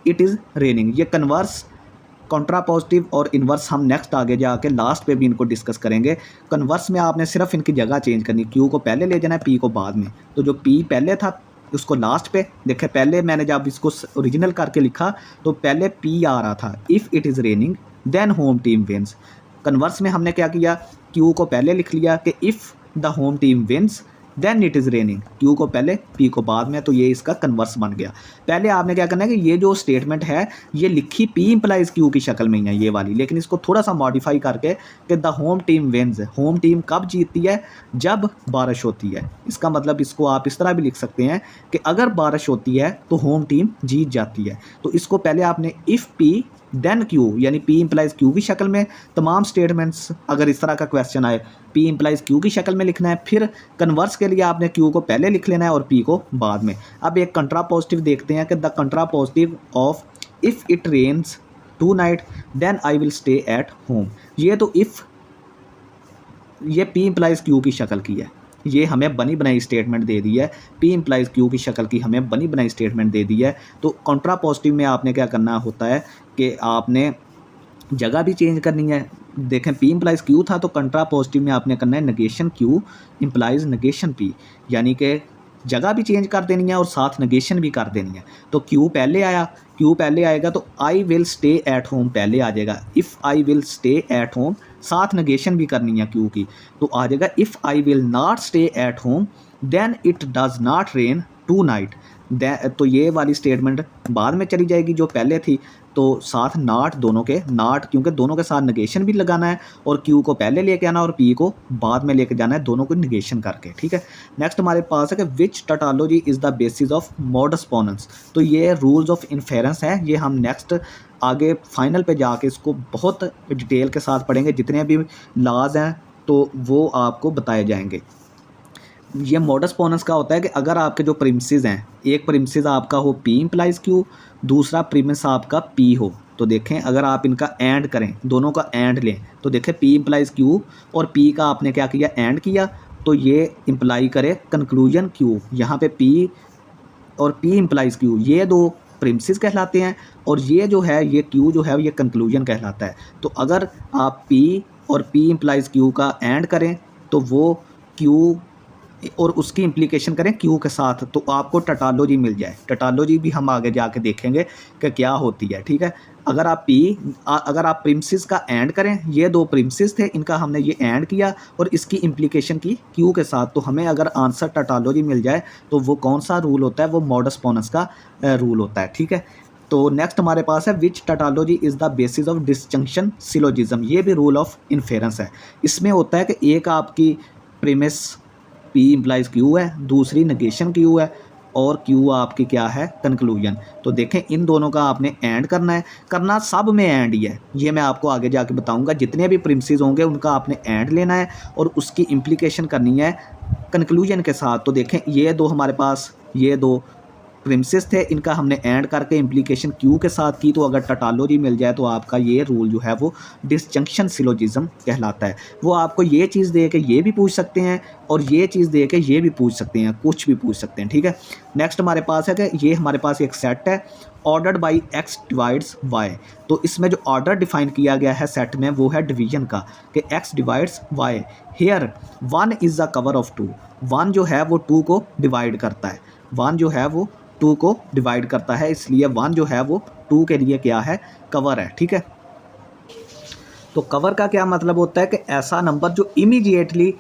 it is raining. ये कन्वर्स, कॉन्ट्रा पॉजिटिव और इन्वर्स हम नेक्स्ट आगे जाके लास्ट पे भी इनको डिस्कस करेंगे। कन्वर्स में आपने सिर्फ इनकी जगह चेंज करनी, क्यू को पहले ले जाना है पी को बाद में। तो जो पी पहले था उसको लास्ट पे देखें। पहले मैंने जब इसको ओरिजिनल करके लिखा तो पहले पी आ रहा था, if it is raining then home team wins. Converse में हमने क्या किया, क्यू को पहले लिख लिया कि if the home team wins then it is raining, Q को पहले पी को बाद में। तो ये इसका कन्वर्स बन गया। पहले आपने क्या करना है कि ये जो स्टेटमेंट है ये लिखी पी इम्प्लाइज क्यू की शक्ल में ही है ये वाली, लेकिन इसको थोड़ा सा मॉडिफाई करके कि the home team wins, home team कब जीतती है, जब बारिश होती है। इसका मतलब इसको आप इस तरह भी लिख सकते हैं कि अगर बारिश होती है तो होम टीम जीत जाती है। तो इसको पहले आपने इफ़ पी देन क्यू, यानी पी इम्प्लाइज क्यू की शक्ल में तमाम स्टेटमेंट्स, अगर इस तरह का क्वेश्चन आए पी इम्प्लाइज क्यू की शक्ल में लिखना है। फिर कन्वर्स इसके लिए आपने क्यू को पहले लिख लेना है और पी को बाद में। अब एक कंट्रा पॉजिटिव देखते हैं कि the contrapositive of if it rains tonight then I will stay at home. ये तो इफ़, ये पी इम्प्लाइज क्यू की शक्ल की है, ये हमें बनी बनाई स्टेटमेंट दे दी है। पी इम्प्लाइज क्यू की शक्ल की हमें बनी बनाई स्टेटमेंट दे दी है। तो कंट्रा पॉजिटिव में आपने क्या करना होता है कि आपने जगह भी चेंज करनी है। देखें पी इम्प्लाइज क्यू था, तो कंट्रा पॉजिटिव में आपने करना है negation Q implies negation P, यानी कि जगह भी चेंज कर देनी है और साथ नेगेशन भी कर देनी है। तो क्यू पहले आया, क्यू पहले आएगा तो I will stay at home पहले आ जाएगा। If I will stay at home, साथ नेगेशन भी करनी है क्यू की, तो आ जाएगा if I will not stay at home then it does not rain tonight. तो ये वाली स्टेटमेंट बाद में चली जाएगी जो पहले थी। तो साथ नॉट, दोनों के नॉट, क्योंकि दोनों के साथ नेगेशन भी लगाना है और क्यू को पहले लेके आना और पी को बाद में लेके जाना है, दोनों को नेगेशन करके, ठीक है। नेक्स्ट हमारे पास है कि which tautology is the basis of modus ponens. तो ये रूल्स ऑफ इन्फेरेंस है, ये हम नेक्स्ट आगे फाइनल पे जाके इसको बहुत डिटेल के साथ पढ़ेंगे। जितने भी लॉज हैं तो वो आपको बताए जाएंगे। ये मॉडस पोनेंस का होता है कि अगर आपके जो प्रीमिसेस हैं, एक प्रीमिसेस आपका हो पी इम्प्लाइज क्यू, दूसरा प्रीमिस आपका पी हो, तो देखें अगर आप इनका एंड करें, दोनों का एंड लें, तो देखें पी इम्प्लाइज क्यू और पी का आपने क्या किया, एंड किया, तो ये इम्प्लाई करे कंक्लूजन क्यू। यहाँ पे पी और पी इम्प्लाइज क्यू ये दो प्रीमिसेस कहलाते हैं और ये जो है, ये क्यू जो है ये कंक्लूजन कहलाता है। तो अगर आप पी और पी इम्प्लाइज क्यू का एंड करें तो वो क्यू और उसकी इम्प्लीकेशन करें क्यू के साथ, तो आपको टोटोलॉजी मिल जाए। टोटोलॉजी भी हम आगे जाके देखेंगे कि क्या होती है, ठीक है। अगर आप प्रीमिसेस का एंड करें, ये दो प्रीमिसेस थे, इनका हमने ये एंड किया और इसकी इम्प्लीकेशन की क्यू के साथ, तो हमें अगर आंसर टोटोलॉजी मिल जाए तो वो कौन सा रूल होता है, वो मॉडस पोनेंस का रूल होता है, ठीक है। तो नेक्स्ट हमारे पास है which tautology is the basis of disjunction syllogism. ये भी रूल ऑफ इन्फेरेंस है। इसमें होता है कि एक आपकी प्रीमिस पी इम्प्लाइज क्यू है, दूसरी नेगेशन क्यू है और क्यू आपकी क्या है, कंक्लूजन। तो देखें इन दोनों का आपने एंड करना है, करना सब में एंड ही है, ये मैं आपको आगे जाके बताऊंगा। जितने भी प्रीमिसेस होंगे उनका आपने एंड लेना है और उसकी इम्प्लीकेशन करनी है कंक्लूजन के साथ। तो देखें ये दो हमारे पास, ये दो प्रीमिसेस थे, इनका हमने एंड करके इम्प्लीकेशन क्यू के साथ की, तो अगर टोटोलॉजी मिल जाए तो आपका ये रूल जो है वो डिसजंक्शन सिलोजिज्म कहलाता है। वो आपको ये चीज़ दे के ये भी पूछ सकते हैं और ये चीज़ दे के ये भी पूछ सकते हैं, कुछ भी पूछ सकते हैं, ठीक है। नेक्स्ट हमारे पास है कि ये हमारे पास एक सेट है ordered by X divides Y. तो इसमें जो ऑर्डर डिफाइन किया गया है सेट में वो है डिवीजन का, कि X divides Y. Here one is the cover of two. One जो है वो टू को डिवाइड करता है, वन जो है वो टू को डिवाइड करता है, इसलिए वन जो है वो टू के लिए क्या है, कवर है, ठीक है। तो कवर का क्या मतलब होता है कि ऐसा नंबर जो इमीडिएटली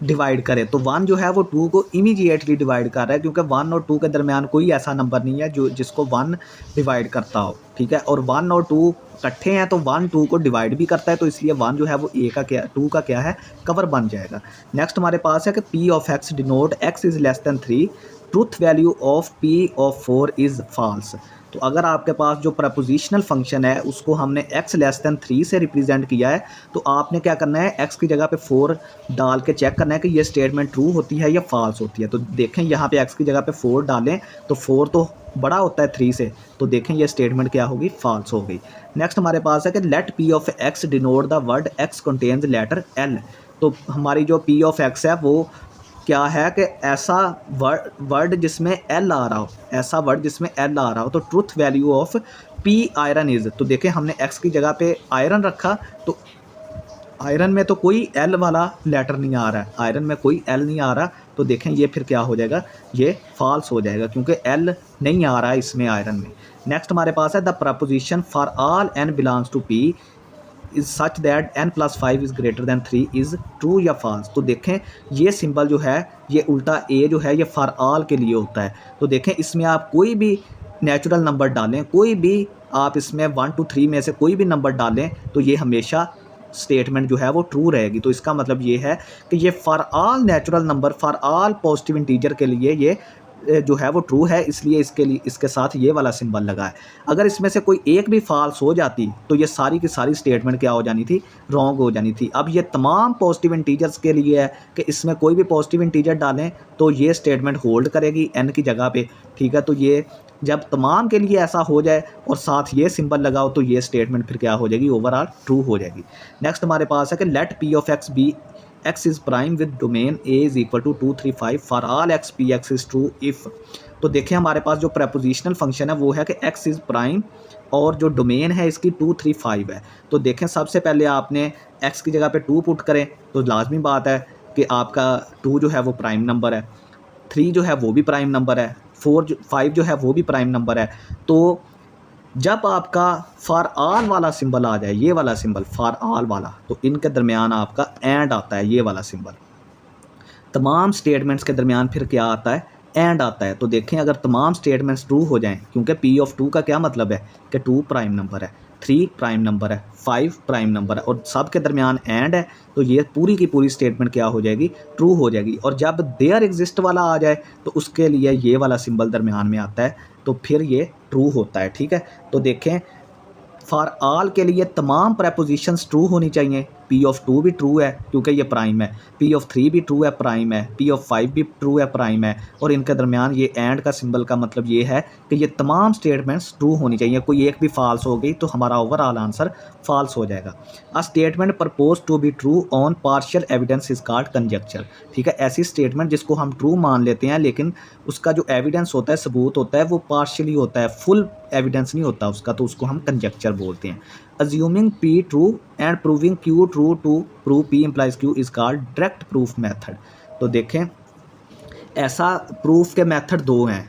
डिवाइड करे। तो वन जो है वो टू को इमीडिएटली डिवाइड कर रहा है, क्योंकि वन और टू के दरमियान कोई ऐसा नंबर नहीं है जो जिसको वन डिवाइड करता हो, ठीक है। और वन और टू इकट्ठे हैं तो वन टू को डिवाइड भी करता है, तो इसलिए वन जो है वो ए का क्या, टू का क्या है, कवर बन जाएगा। नेक्स्ट हमारे पास है कि P of X denote X is less than 3, truth value of P of 4 is false. तो अगर आपके पास जो प्रपोजिशनल फंक्शन है उसको हमने x लेस दैन 3 से रिप्रेजेंट किया है, तो आपने क्या करना है, x की जगह पे 4 डाल के चेक करना है कि ये स्टेटमेंट ट्रू होती है या फॉल्स होती है। तो देखें यहाँ पे x की जगह पे 4 डालें तो 4 तो बड़ा होता है 3 से, तो देखें ये स्टेटमेंट क्या होगी, फॉल्स हो गई। नेक्स्ट हमारे पास है कि let p of x denote the word x contains letter l। तो हमारी जो p ऑफ x है वो क्या है कि ऐसा वर्ड जिसमें एल आ रहा हो, ऐसा वर्ड जिसमें एल आ रहा हो। तो truth value of P iron is, तो देखें हमने एक्स की जगह पे आयरन रखा, तो आयरन में तो कोई एल वाला लेटर नहीं आ रहा है, आयरन में कोई एल नहीं आ रहा, तो देखें ये फिर क्या हो जाएगा, ये फॉल्स हो जाएगा क्योंकि एल नहीं आ रहा है इसमें आयरन में। नेक्स्ट हमारे पास है the proposition for all N belongs to P is such that n+5 is greater than 3 is true या फॉल्स। तो देखें ये सिंबल जो है, ये उल्टा ए जो है ये फॉर ऑल के लिए होता है। तो देखें इसमें आप कोई भी नेचुरल नंबर डालें, कोई भी आप इसमें 1 to 3 में से कोई भी नंबर डालें तो ये हमेशा स्टेटमेंट जो है वो ट्रू रहेगी। तो इसका मतलब ये है कि ये for all natural number, for all positive integer के लिए ये जो है वो ट्रू है, इसलिए इसके लिए इसके साथ ये वाला सिंबल लगा है। अगर इसमें से कोई एक भी फॉल्स हो जाती तो ये सारी की सारी स्टेटमेंट क्या हो जानी थी, रॉन्ग हो जानी थी। अब ये तमाम पॉजिटिव इंटीजर्स के लिए है कि इसमें कोई भी पॉजिटिव इंटीजर डालें तो ये स्टेटमेंट होल्ड करेगी एन की जगह पे, ठीक है। तो ये जब तमाम के लिए ऐसा हो जाए और साथ ये सिंबल लगाओ तो ये स्टेटमेंट फिर क्या हो जाएगी, ओवरऑल ट्रू हो जाएगी। नेक्स्ट हमारे पास है कि let P of X be x is prime with domain a is equal to 235 for all x p x is true if। तो देखें हमारे पास जो प्रेपोजिशनल फंक्शन है वो है कि x is prime और जो डोमेन है इसकी 235 है। तो देखें सबसे पहले आपने x की जगह पे 2 पुट करें तो लाजमी बात है कि आपका 2 जो है वो प्राइम नंबर है, 3 जो है वो भी प्राइम नंबर है, 5 जो है वो भी प्राइम नंबर है। तो जब आपका फॉर ऑल वाला सिंबल आ जाए, ये वाला सिंबल फॉर ऑल वाला, तो इनके दरमियान आपका एंड आता है, ये वाला सिंबल। तमाम स्टेटमेंट्स के दरमियान फिर क्या आता है, एंड आता है। तो देखें अगर तमाम स्टेटमेंट्स ट्रू हो जाएं, क्योंकि पी ऑफ 2 का क्या मतलब है कि 2 प्राइम नंबर है, 3 प्राइम नंबर है, 5 प्राइम नंबर है और सब के दरमियान एंड है, तो ये पूरी की पूरी स्टेटमेंट क्या हो जाएगी, ट्रू हो जाएगी। और जब देयर एग्जिस्ट वाला आ जाए तो उसके लिए ये वाला सिंबल दरमियान में आता है, तो फिर ये ट्रू होता है, ठीक है। तो देखें फॉर ऑल के लिए तमाम प्रेपोजिशंस ट्रू होनी चाहिए। पी ऑफ 2 भी ट्रू है क्योंकि ये प्राइम है, पी ऑफ 3 भी ट्रू है, प्राइम है, पी ऑफ 5 भी ट्रू है, प्राइम है। और इनके दरमियान ये एंड का सिंबल का मतलब ये है कि ये तमाम स्टेटमेंट्स ट्रू होनी चाहिए। कोई एक भी फॉल्स हो गई तो हमारा ओवरऑल आंसर फॉल्स हो जाएगा। A statement propose to be true on partial evidence is called conjecture, ठीक है। ऐसी स्टेटमेंट जिसको हम ट्रू मान लेते हैं लेकिन उसका जो एविडेंस होता है, सबूत होता है, वो पार्शियली होता है, फुल एविडेंस नहीं होता उसका, तो उसको हम कंजक्चर बोलते हैं। Assuming P true and proving Q true to prove P implies Q is called direct proof method। तो देखें ऐसा प्रूफ के मेथड दो हैं,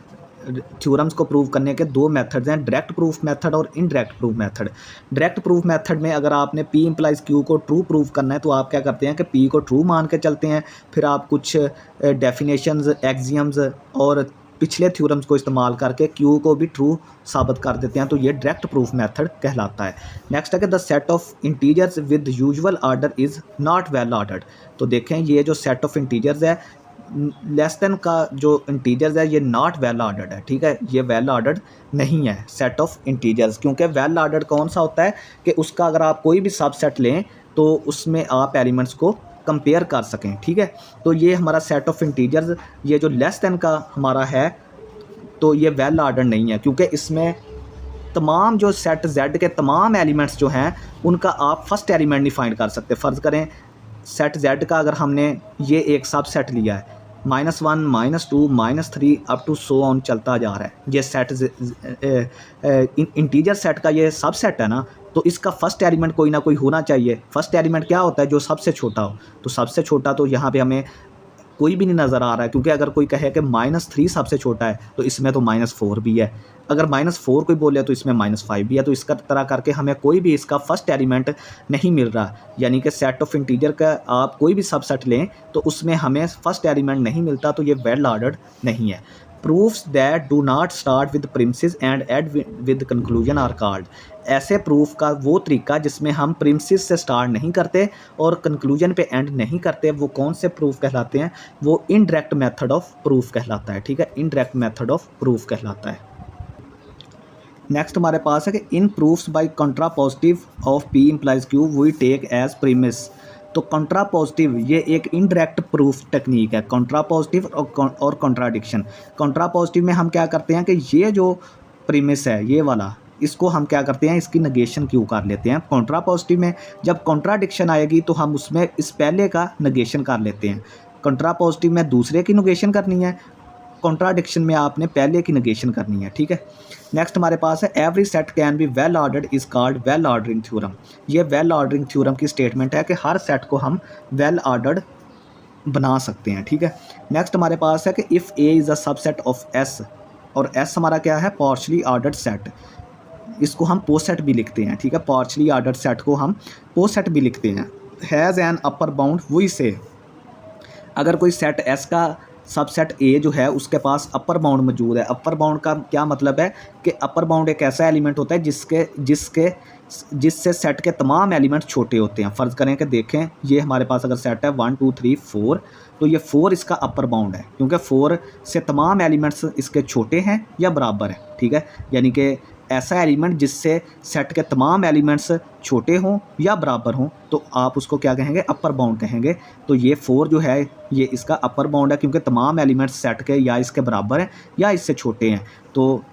थ्योरम्स को प्रूव करने के दो मेथड्स हैं, डायरेक्ट प्रूफ मेथड और indirect proof method. Direct proof method में अगर आपने P इम्प्लाइज Q को ट्रू प्रूव करना है तो आप क्या करते हैं कि P को ट्रू मान के चलते हैं, फिर आप कुछ डेफिनेशंस, एक्सियम्स और पिछले थ्योरम्स को इस्तेमाल करके Q को भी ट्रू साबित कर देते हैं, तो ये डायरेक्ट प्रूफ मेथड कहलाता है। नेक्स्ट है कि the set of integers with usual order is not well ordered. तो देखें ये जो सेट ऑफ इंटीजर्स है, लेस देन का जो इंटीजर्स है ये नॉट वेल ऑर्डर्ड है, ठीक है। ये वेल ऑर्डर्ड नहीं है सेट ऑफ इंटीजर्स, क्योंकि वेल ऑर्डर्ड कौन सा होता है कि उसका अगर आप कोई भी सबसेट लें तो उसमें आप एलिमेंट्स को कंपेयर कर सकें, ठीक है। तो ये हमारा सेट ऑफ इंटीजर्स, ये जो लेस देन का हमारा है तो ये वेल ऑर्डर नहीं है, क्योंकि इसमें तमाम जो सेट Z के तमाम एलिमेंट्स जो हैं उनका आप फर्स्ट एलिमेंट नहीं फाइंड कर सकते। फ़र्ज़ करें सेट Z का अगर हमने ये एक सब सेट लिया है, -1 -2 -3 अप टू सो ऑन चलता जा रहा है, ये सेट इंटीजर सेट का ये सब सेट है ना, तो इसका फर्स्ट एलिमेंट कोई ना कोई होना चाहिए। फर्स्ट एलिमेंट क्या होता है, जो सबसे छोटा हो। तो सबसे छोटा तो यहाँ पे हमें कोई भी नहीं नज़र आ रहा है, क्योंकि अगर कोई कहे कि -3 सबसे छोटा है तो इसमें तो -4 भी है, अगर -4 कोई बोले तो इसमें -5 भी है। तो इस तरह करके हमें कोई भी इसका फर्स्ट एलिमेंट नहीं मिल रहा, यानी कि सेट ऑफ इंटीजर का आप कोई भी सबसेट लें तो उसमें हमें फर्स्ट एलिमेंट नहीं मिलता, तो ये वेल ऑर्डर्ड नहीं है। Proofs that do not start with premises and end with conclusion are called. ऐसे प्रूफ का वो तरीका जिसमें हम प्रिमिसेस से स्टार्ट नहीं करते और कंक्लूजन पे एंड नहीं करते, वो कौन से प्रूफ कहलाते हैं, वो इनडायरेक्ट मेथड ऑफ प्रूफ कहलाता है, ठीक है। इनडायरेक्ट मेथड ऑफ प्रूफ कहलाता है। नेक्स्ट हमारे पास है कि in proofs by contrapositive of P implies Q we take as premise. तो कंट्रापोजिटिव ये एक इनडायरेक्ट प्रूफ टेक्निक है, कंट्रापोजिटिव और कॉन्ट्राडिक्शन। कंट्रापोजिटिव में हम क्या करते हैं कि ये जो प्रीमिस है ये वाला, इसको हम क्या करते हैं, इसकी नेगेशन क्यों कर लेते हैं। कंट्रापोजिटिव में जब कॉन्ट्राडिक्शन आएगी तो हम उसमें इस पहले का नेगेशन कर लेते हैं। कंट्रापोजिटिव में दूसरे की नेगेशन करनी है, कॉन्ट्राडिक्शन में आपने पहले की नेगेशन करनी है, ठीक है। नेक्स्ट हमारे पास है every set can be well ordered is called well ordering theorem. ये वेल ऑर्डरिंग थ्योरम की स्टेटमेंट है कि हर सेट को हम वेल ऑर्डर्ड बना सकते हैं, ठीक है। नेक्स्ट हमारे पास है कि if A is a subset of S, और एस हमारा क्या है, पार्शली ऑर्डर्ड सेट। इसको हम पोसेट भी लिखते हैं, ठीक है। पार्शली ऑर्डर्ड सेट को हम पोसेट भी लिखते हैं। Has an upper bound we say, अगर कोई सेट एस का सबसेट ए जो है उसके पास अपर बाउंड मौजूद है। अपर बाउंड का क्या मतलब है कि अपर बाउंड एक ऐसा एलिमेंट होता है जिसके जिससे सेट के तमाम एलिमेंट्स छोटे होते हैं। फ़र्ज़ करें कि देखें ये हमारे पास अगर सेट है 1 2 3 4, तो ये 4 इसका अपर बाउंड है, क्योंकि 4 से तमाम एलिमेंट्स इसके छोटे हैं या बराबर हैं, ठीक है। यानी कि ऐसा एलिमेंट जिससे सेट के तमाम एलिमेंट्स छोटे हों या बराबर हों, तो आप उसको क्या कहेंगे, अपर बाउंड कहेंगे। तो ये 4 जो है ये इसका अपर बाउंड है, क्योंकि तमाम एलिमेंट्स सेट के या इसके बराबर हैं या इससे छोटे हैं। तो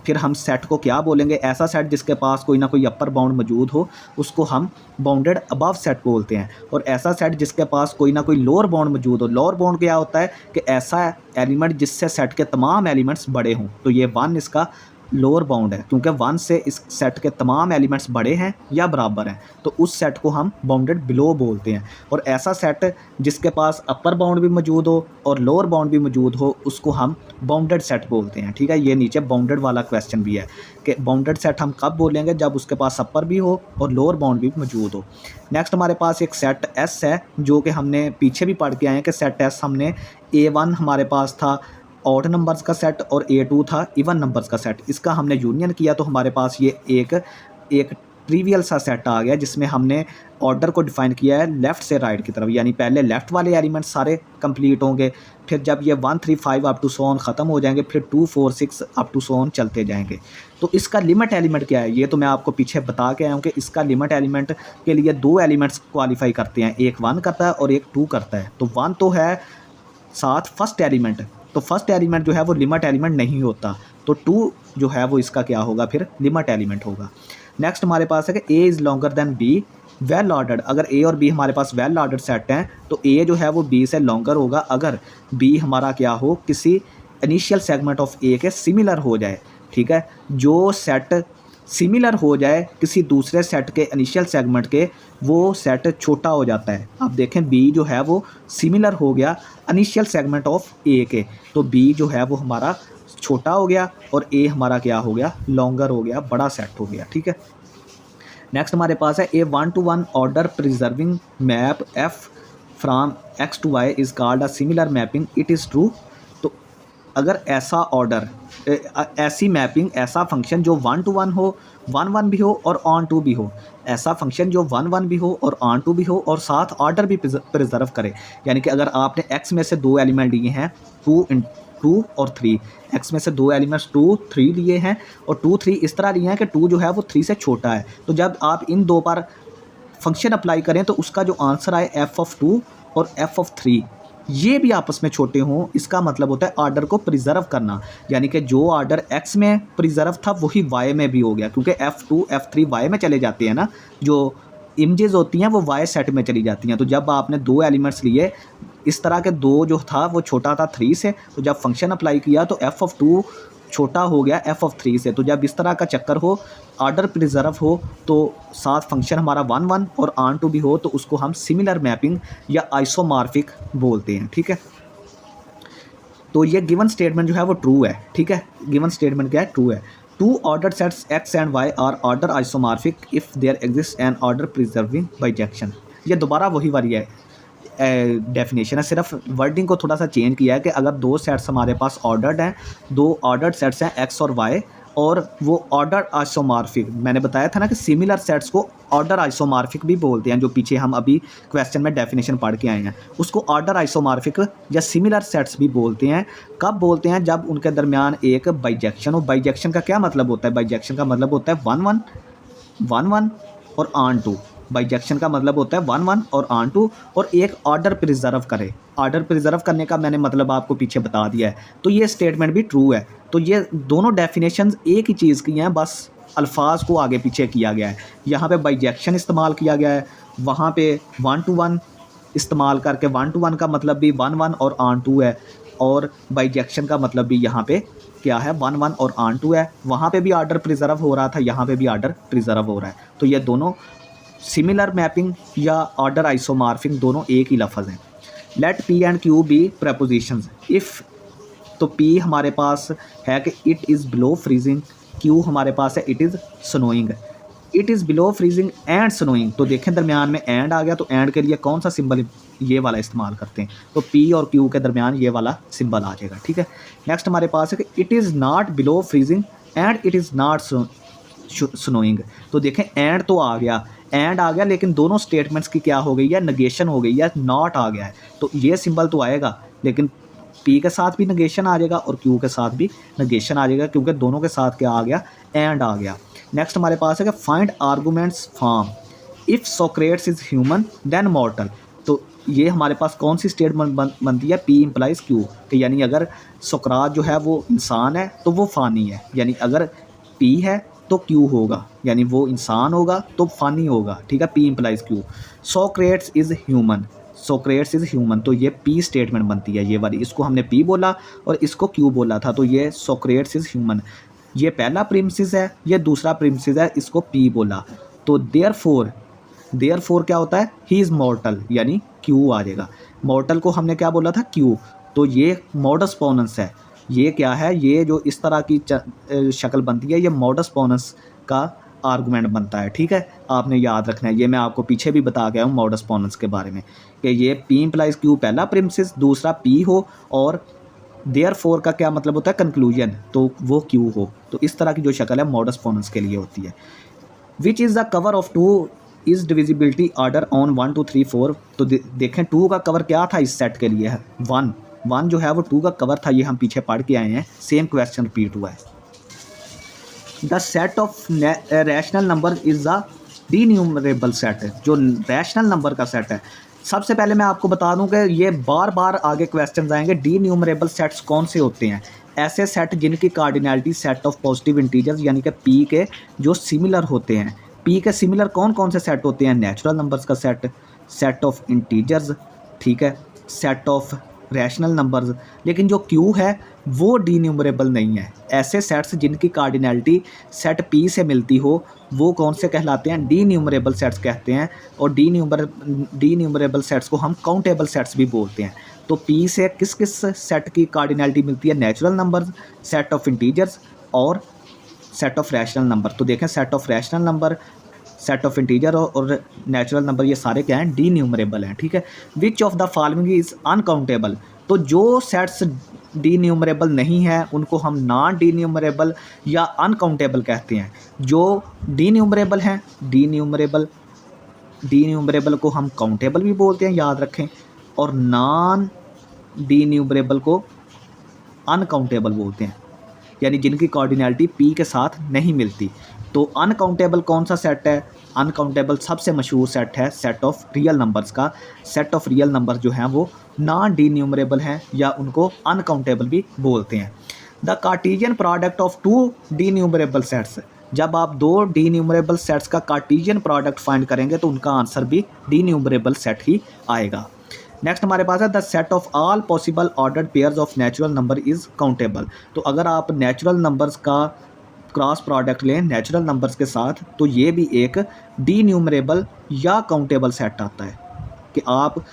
फिर हम सेट को क्या बोलेंगे, ऐसा सेट जिसके पास कोई ना कोई अपर बाउंड मौजूद हो उसको हम बाउंडेड अबव सेट बोलते हैं। और ऐसा सेट जिसके पास कोई ना कोई लोअर बाउंड मौजूद हो, लोअर बाउंड क्या होता है कि ऐसा एलिमेंट जिससे सेट के तमाम एलिमेंट्स बड़े हों। तो ये 1 इसका लोअर बाउंड है, क्योंकि 1 से इस सेट के तमाम एलिमेंट्स बड़े हैं या बराबर हैं, तो उस सेट को हम बाउंडेड बिलो बोलते हैं। और ऐसा सेट जिसके पास अपर बाउंड भी मौजूद हो और लोअर बाउंड भी मौजूद हो उसको हम बाउंडेड सेट बोलते हैं, ठीक है। ये नीचे बाउंडेड वाला क्वेश्चन भी है कि बाउंडेड सेट हम कब बोलेंगे, जब उसके पास अपर भी हो और लोअर बाउंड भी मौजूद हो। नेक्स्ट हमारे पास एक सेट एस है, जो कि हमने पीछे भी पढ़ के आए हैं कि सेट एस हमने A1 हमारे पास था ऑड नंबर्स का सेट और A2 था इवन नंबर्स का सेट। इसका हमने यूनियन किया तो हमारे पास ये एक ट्रिवियल सा सेट आ गया, जिसमें हमने ऑर्डर को डिफाइन किया है लेफ़्ट से राइट की तरफ। यानी पहले लेफ़्ट वाले एलिमेंट सारे कंप्लीट होंगे, फिर जब ये 1 3 5 अप टू सो ऑन ख़त्म हो जाएंगे, फिर 2 4 6 अप टू सो ऑन चलते जाएंगे। तो इसका लिमिट एलिमेंट क्या है, ये तो मैं आपको पीछे बता के आया हूँ कि इसका लिमिट एलिमेंट के लिए 2 एलिमेंट्स क्वालिफाई करते हैं, एक 1 करता है और एक 2 करता है। तो 1 तो है साथ फर्स्ट एलिमेंट, तो फर्स्ट एलिमेंट जो है वो लिमिट एलिमेंट नहीं होता, तो 2 जो है वो इसका क्या होगा, फिर लिमिट एलिमेंट होगा। नेक्स्ट हमारे पास है कि A is longer than B well ordered. अगर A और B हमारे पास वेल ऑर्डर्ड सेट हैं तो A जो है वो B से लॉन्गर होगा अगर B हमारा क्या हो, किसी इनिशियल सेगमेंट ऑफ A के सिमिलर हो जाए, ठीक है। जो सेट सिमिलर हो जाए किसी दूसरे सेट के इनिशियल सेगमेंट के, वो सेट छोटा हो जाता है। आप देखें B जो है वो सिमिलर हो गया इनिशियल सेगमेंट ऑफ A के, तो B जो है वो हमारा छोटा हो गया और A हमारा क्या हो गया, लॉन्गर हो गया, बड़ा सेट हो गया, ठीक है। नेक्स्ट हमारे पास है A 1 to 1 order preserving map F from X to Y is called a similar mapping, it is true. तो अगर ऐसा ऑर्डर, ऐसी मैपिंग, ऐसा फंक्शन जो 1 to 1 हो, 1 1 भी हो और ऑन टू भी हो, ऐसा फंक्शन जो 1 1 भी हो और ऑन टू भी हो और साथ ऑर्डर भी प्रिजर्व करे। यानी कि अगर आपने x में से 2 एलिमेंट लिए हैं 2 और 3, x में से 2 एलिमेंट्स 2 3 लिए हैं और 2 3 इस तरह लिए हैं कि 2 जो है वो 3 से छोटा है, तो जब आप इन 2 पर फंक्शन अप्लाई करें तो उसका जो आंसर आए f ऑफ 2 और f ऑफ 3 ये भी आपस में छोटे हों, इसका मतलब होता है आर्डर को प्रिजर्व करना। यानी कि जो आर्डर x में प्रिजर्व था वही y में भी हो गया, क्योंकि f2 f3 y में चले जाते हैं ना, जो इमेजेस होती हैं वो y सेट में चली जाती हैं। तो जब आपने 2 एलिमेंट्स लिए, इस तरह के 2 जो था वो छोटा था 3 से, तो जब फंक्शन अप्लाई किया तो f ऑफ 2 छोटा हो गया f ऑफ 3 से। तो जब इस तरह का चक्कर हो, आर्डर प्रिजर्व हो, तो साथ फंक्शन हमारा 1 1 और ऑन टू भी हो, तो उसको हम सिमिलर मैपिंग या आइसोमॉर्फिक बोलते हैं, ठीक है। तो ये गिवन स्टेटमेंट जो है वो ट्रू है, ठीक है। गिवन स्टेटमेंट क्या है, ट्रू है। 2 ordered sets x and y are order isomorphic if there exists an order preserving bijection। ये दोबारा वही वाली है डेफिनेशन है, सिर्फ वर्डिंग को थोड़ा सा चेंज किया है कि अगर 2 सेट्स हमारे पास ऑर्डर्ड हैं, 2 ऑर्डर्ड सेट्स हैं x और y, और वो ऑर्डर आइसोमॉर्फिक, मैंने बताया था ना कि सिमिलर सेट्स को ऑर्डर आइसोमॉर्फिक भी बोलते हैं, जो पीछे हम अभी क्वेश्चन में डेफिनेशन पढ़ के आए हैं, उसको ऑर्डर आइसोमॉर्फिक या सिमिलर सेट्स भी बोलते हैं। कब बोलते हैं, जब उनके दरमियान एक बाइजेक्शन हो। बाइजेक्शन का क्या मतलब होता है, बाइजेक्शन का मतलब होता है 1 1 और ऑन टू। बाइजेक्शन का मतलब होता है 1 1 और ऑन टू, और एक ऑर्डर प्रिजर्व करे। ऑर्डर प्रिजर्व करने का मैंने मतलब आपको पीछे बता दिया है, तो ये स्टेटमेंट भी ट्रू है। तो ये दोनों डेफिनेशंस एक ही चीज़ की हैं, बस अल्फाज को आगे पीछे किया गया है। यहाँ पे बाइजेक्शन इस्तेमाल किया गया है, वहाँ पे 1 to 1 इस्तेमाल करके 1 to 1 का मतलब भी 1 1 और ऑन टू है, और बाइजेक्शन का मतलब भी यहाँ पे क्या है, 1 1 और ऑन टू है। वहाँ पे भी ऑर्डर प्रिजर्व हो रहा था, यहाँ पे भी ऑर्डर प्रिजर्व हो रहा है। तो ये दोनों सिमिलर मैपिंग या ऑर्डर आइसोमॉर्फिक दोनों एक ही लफ्ज़ हैं। Let P and Q be propositions if, तो P हमारे पास है कि it is below freezing, Q हमारे पास है it is snowing. It is below freezing and snowing, तो देखें दरमियान में एंड आ गया, तो एंड के लिए कौन सा सिंबल, ये वाला इस्तेमाल करते हैं, तो P और Q के दरमियान ये वाला सिंबल आ जाएगा, ठीक है। नेक्स्ट हमारे पास है कि it is not below freezing and it is not snowing. तो देखें एंड तो आ गया, एंड आ गया, लेकिन दोनों स्टेटमेंट्स की क्या हो गई है, नेगेशन हो गई है, नॉट आ गया है। तो ये सिंबल तो आएगा, लेकिन पी के साथ भी नेगेशन आ जाएगा और क्यू के साथ भी नेगेशन आ जाएगा, क्योंकि दोनों के साथ क्या आ गया, एंड आ गया। नेक्स्ट हमारे पास है कि find arguments form if Socrates is human then mortal. तो ये हमारे पास कौन सी स्टेटमेंट बनती है, पी इम्प्लाइज क्यू, कि यानी अगर सुकरात जो है वो इंसान है तो वो फ़ानी है, यानी अगर पी है तो क्यू होगा, यानी वो इंसान होगा तो फ़ानी होगा, ठीक है, P implies Q. Socrates is human, Socrates is human, तो ये पी स्टेटमेंट बनती है ये वाली, इसको हमने पी बोला और इसको क्यू बोला था, तो ये सोक्रेट्स इज़ ह्यूमन। ये पहला प्रीमिसिस है, ये दूसरा प्रीमिसिस है, इसको पी बोला। तो देयरफॉर क्या होता है, ही इज़ मॉर्टल, यानी क्यू आ जाएगा। मॉर्टल को हमने क्या बोला था, क्यू। तो ये मॉडस पोनेंस है, ये क्या है, ये जो इस तरह की शक्ल बनती है, ये मॉडस पोनेंस का आर्गूमेंट बनता है, ठीक है, आपने याद रखना है। ये मैं आपको पीछे भी बता गया हूँ मॉडस पोनेंस के बारे में, कि ये पी इम्प्लाइज क्यू पहला प्रीमिसिस, दूसरा पी हो, और देयरफॉर का क्या मतलब होता है, कंक्लूजन, तो वो क्यू हो। तो इस तरह की जो शक्ल है मॉडस पोनेंस के लिए होती है। Which is the cover of two is divisibility order on 1 2 3 4। तो देखें 2 का कवर क्या था इस सेट के लिए है 1 जो है वो 2 का कवर था, ये हम पीछे पढ़ के आए हैं, सेम क्वेश्चन रिपीट हुआ है। The set of rational number is the denumerable set, जो रैशनल नंबर का सेट है। सबसे पहले मैं आपको बता दूं कि ये बार बार आगे क्वेश्चन आएंगे, डीन्यूमरेबल सेट्स कौन से होते हैं, ऐसे सेट जिनकी cardinality set of positive integers यानी कि पी के जो सिमिलर होते हैं। पी के सिमिलर कौन कौन से सेट होते हैं, नेचुरल नंबर्स का सेट, सेट ऑफ इंटीजर्स, ठीक है, सेट ऑफ रैशनल नंबर्स। लेकिन जो क्यू है वो डीन्यूमरेबल नहीं है। ऐसे सेट्स जिनकी कार्डिनैलिटी सेट पी से मिलती हो वो कौन से कहलाते हैं, डीन्यूमरेबल सेट्स कहते हैं। और डीन्यूमरेबल सेट्स को हम काउंटेबल सेट्स भी बोलते हैं। तो पी से किस किस सेट की कार्डिनैलिटी मिलती है, natural numbers, set of integers और सेट ऑफ रैशनल नंबर। तो देखें set of rational number, set of integer और नेचुरल नंबर, ये सारे क्या हैं, डीन्यूमरेबल हैं, ठीक है। Which of the following is uncountable. तो जो सेट्स डीन्यूमरेबल नहीं है उनको हम नॉन डीन्यूमरेबल या अनकाउंटेबल कहते हैं। जो डीन्यूमरेबल हैं, डीन्यूमरेबल को हम काउंटेबल भी बोलते हैं, याद रखें, और नॉन डीन्यूमरेबल को अनकाउंटेबल बोलते हैं, यानी जिनकी कार्डिनैलिटी पी के साथ नहीं मिलती। तो अनकाउंटेबल कौन सा सेट है, अनकाउंटेबल सबसे मशहूर सेट है सेट ऑफ रियल नंबर्स का। सेट ऑफ रियल नंबर जो हैं वो नॉन डीन्यूमरेबल हैं या उनको अनकाउंटेबल भी बोलते हैं। The Cartesian product of two denumerable sets, जब आप दो डीन्यूमरेबल सेट्स का कार्टेशियन प्रोडक्ट फाइंड करेंगे तो उनका आंसर भी डीन्यूमरेबल सेट ही आएगा। नेक्स्ट हमारे पास है the set of all possible ordered pairs of natural number is countable. तो अगर आप नेचुरल नंबर्स का क्रॉस प्रोडक्ट लें नेचुरल नंबर्स के साथ तो ये भी एक डीन्यूमरेबल या काउंटेबल सेट आता है। कि आप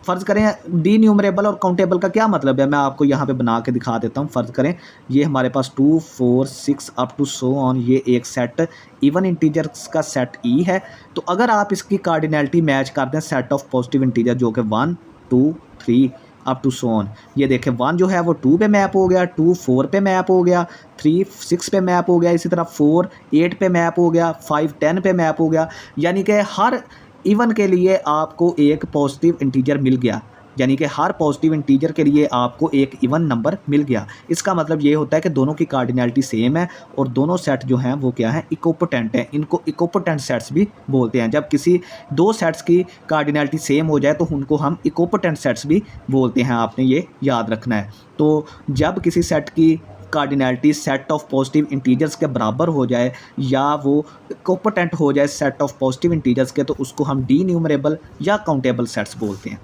फ़र्ज़ करें डीन्यूमरेबल और काउंटेबल का क्या मतलब है, मैं आपको यहाँ पे बना के दिखा देता हूँ। फ़र्ज़ करें ये हमारे पास 2 4 6 अप टू सो ऑन, ये एक सेट इवन इंटीजर्स का सेट ई है। तो अगर आप इसकी कार्डिनैलिटी मैच कर दें सेट ऑफ पॉजिटिव इंटीजर जो कि 1 2 3 अप टू सो ऑन, ये देखें 1 जो है वो 2 पे मैप हो गया, 2 4 पे मैप हो गया, 3 6 पे मैप हो गया, इसी तरह 4 8 पे मैप हो गया, 5 10 पे मैप हो गया। यानी कि हर इवन के लिए आपको एक पॉजिटिव इंटीजर मिल गया, यानी कि हर पॉजिटिव इंटीजर के लिए आपको एक इवन नंबर मिल गया। इसका मतलब ये होता है कि दोनों की कार्डिनैलिटी सेम है और दोनों सेट जो हैं वो क्या है, इकोपोटेंट हैं। इनको इकोपोटेंट सेट्स भी बोलते हैं। जब किसी दो सेट्स की कार्डिनैलिटी सेम हो जाए तो उनको हम इकोपोटेंट सेट्स भी बोलते हैं, आपने ये याद रखना है। तो जब किसी सेट की cardinality set of positive integers के बराबर हो जाए या वो इकोपोटेंट हो जाए सेट ऑफ पॉजिटिव इंटीजर्स के, तो उसको हम डीन्यूमरेबल या काउंटेबल सेट्स बोलते हैं।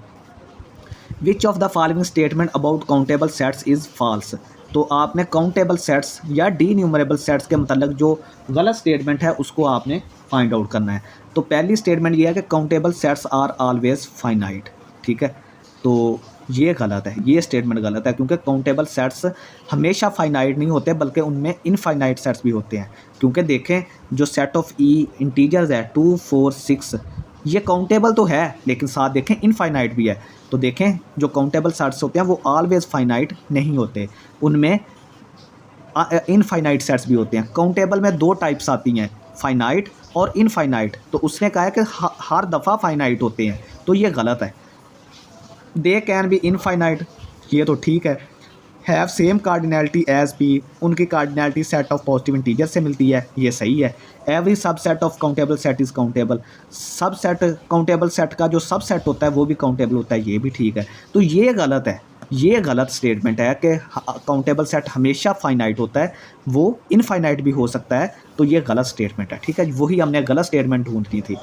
Which of the following statement about countable sets is false. तो आपने काउंटेबल सेट्स या डीन्यूमरेबल सेट्स के मतलब जो गलत स्टेटमेंट है उसको आपने फाइंड आउट करना है। तो पहली स्टेटमेंट ये है कि countable sets are always finite, ठीक है। तो ये गलत है, ये स्टेटमेंट गलत है, क्योंकि काउंटेबल सेट्स हमेशा फाइनाइट नहीं होते बल्कि उनमें इनफाइनाइट सेट्स भी होते हैं। क्योंकि देखें जो सेट ऑफ ई इंटीजर्स है 2 4 6 ये काउंटेबल तो है लेकिन साथ देखें इनफाइनाइट भी है। तो देखें जो काउंटेबल सेट्स होते हैं वो ऑलवेज फाइनाइट नहीं होते, उनमें इनफाइनाइट सेट्स भी होते हैं। काउंटेबल में दो टाइप्स आती हैं, फाइनाइट और इनफाइनाइट। तो उसने कहा है कि हर दफ़ा फाइनाइट होते हैं, तो ये गलत है। दे कैन बी इनफाइनाइट, ये तो ठीक है। Have same cardinality as P, उनकी cardinality set of positive integer से मिलती है, ये सही है। Every subset of countable set is countable, subset countable set का जो सब सेट होता है वो भी काउंटेबल होता है, ये भी ठीक है। तो ये गलत है, ये गलत स्टेटमेंट है कि काउंटेबल सेट हमेशा फाइनाइट होता है, वो इनफाइनाइट भी हो सकता है, तो ये गलत स्टेटमेंट है, ठीक है। वही हमने गलत स्टेटमेंट ढूंढनी थी।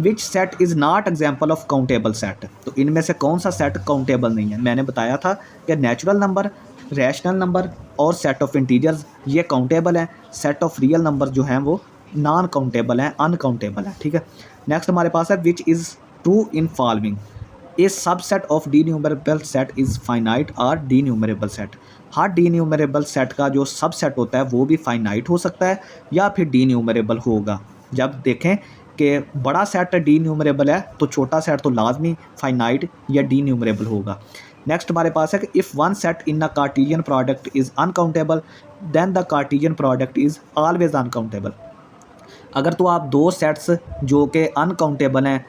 Which set is not example of countable set, तो इनमें से कौन सा सेट काउंटेबल नहीं है। मैंने बताया था कि नेचुरल नंबर, रैशनल नंबर और सेट ऑफ इंटीजर्स ये काउंटेबल हैं, सेट ऑफ रियल नंबर जो हैं वो नॉन काउंटेबल हैं, अनकाउंटेबल हैं, ठीक है। नेक्स्ट हमारे पास है which is true in following, A subset of D numerable set is finite और डी न्यूमरेबल सेट। हर डी न्यूमरेबल सेट का जो सबसेट होता है वो भी फाइनाइट हो सकता है या फिर डी न्यूमरेबल होगा। जब देखें कि बड़ा सेट डी न्यूमरेबल है तो छोटा सेट तो लाजमी फाइनाइट या डी न्यूमरेबल होगा। नेक्स्ट हमारे पास है कि if one set in a Cartesian product is uncountable then the Cartesian product is always uncountable. अगर तो आप दो सेट्स जो कि अनकाउंटेबल हैं,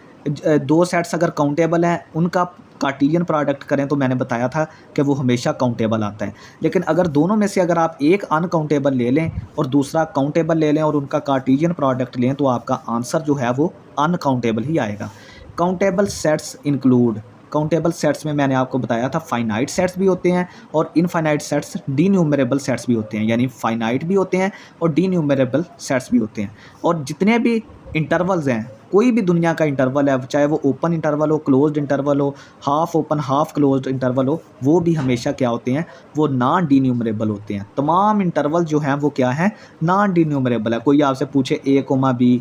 दो सेट्स अगर काउंटेबल हैं उनका कार्टेशियन प्रोडक्ट करें तो मैंने बताया था कि वो हमेशा काउंटेबल आता है। लेकिन अगर दोनों में से अगर आप एक अनकाउंटेबल ले लें और दूसरा काउंटेबल ले लें और उनका कार्टेशियन प्रोडक्ट लें तो आपका आंसर जो है वो अनकाउंटेबल ही आएगा। Countable sets include, countable sets में मैंने आपको बताया था फाइनाइट सेट्स भी होते हैं और infinite sets, D numerable sets भी होते हैं, यानी फाइनाइट भी होते हैं और डी न्यूमरेबल सेट्स भी होते हैं। और जितने भी इंटरवल्स हैं, कोई भी दुनिया का इंटरवल है, चाहे वो ओपन इंटरवल हो, क्लोज्ड इंटरवल हो, half open half closed interval हो, वो भी हमेशा क्या होते हैं, वो नॉन डी न्यूमरेबल होते हैं। तमाम इंटरवल जो हैं वो क्या हैं, नॉन डी न्यूमरेबल है। कोई आपसे पूछे a, b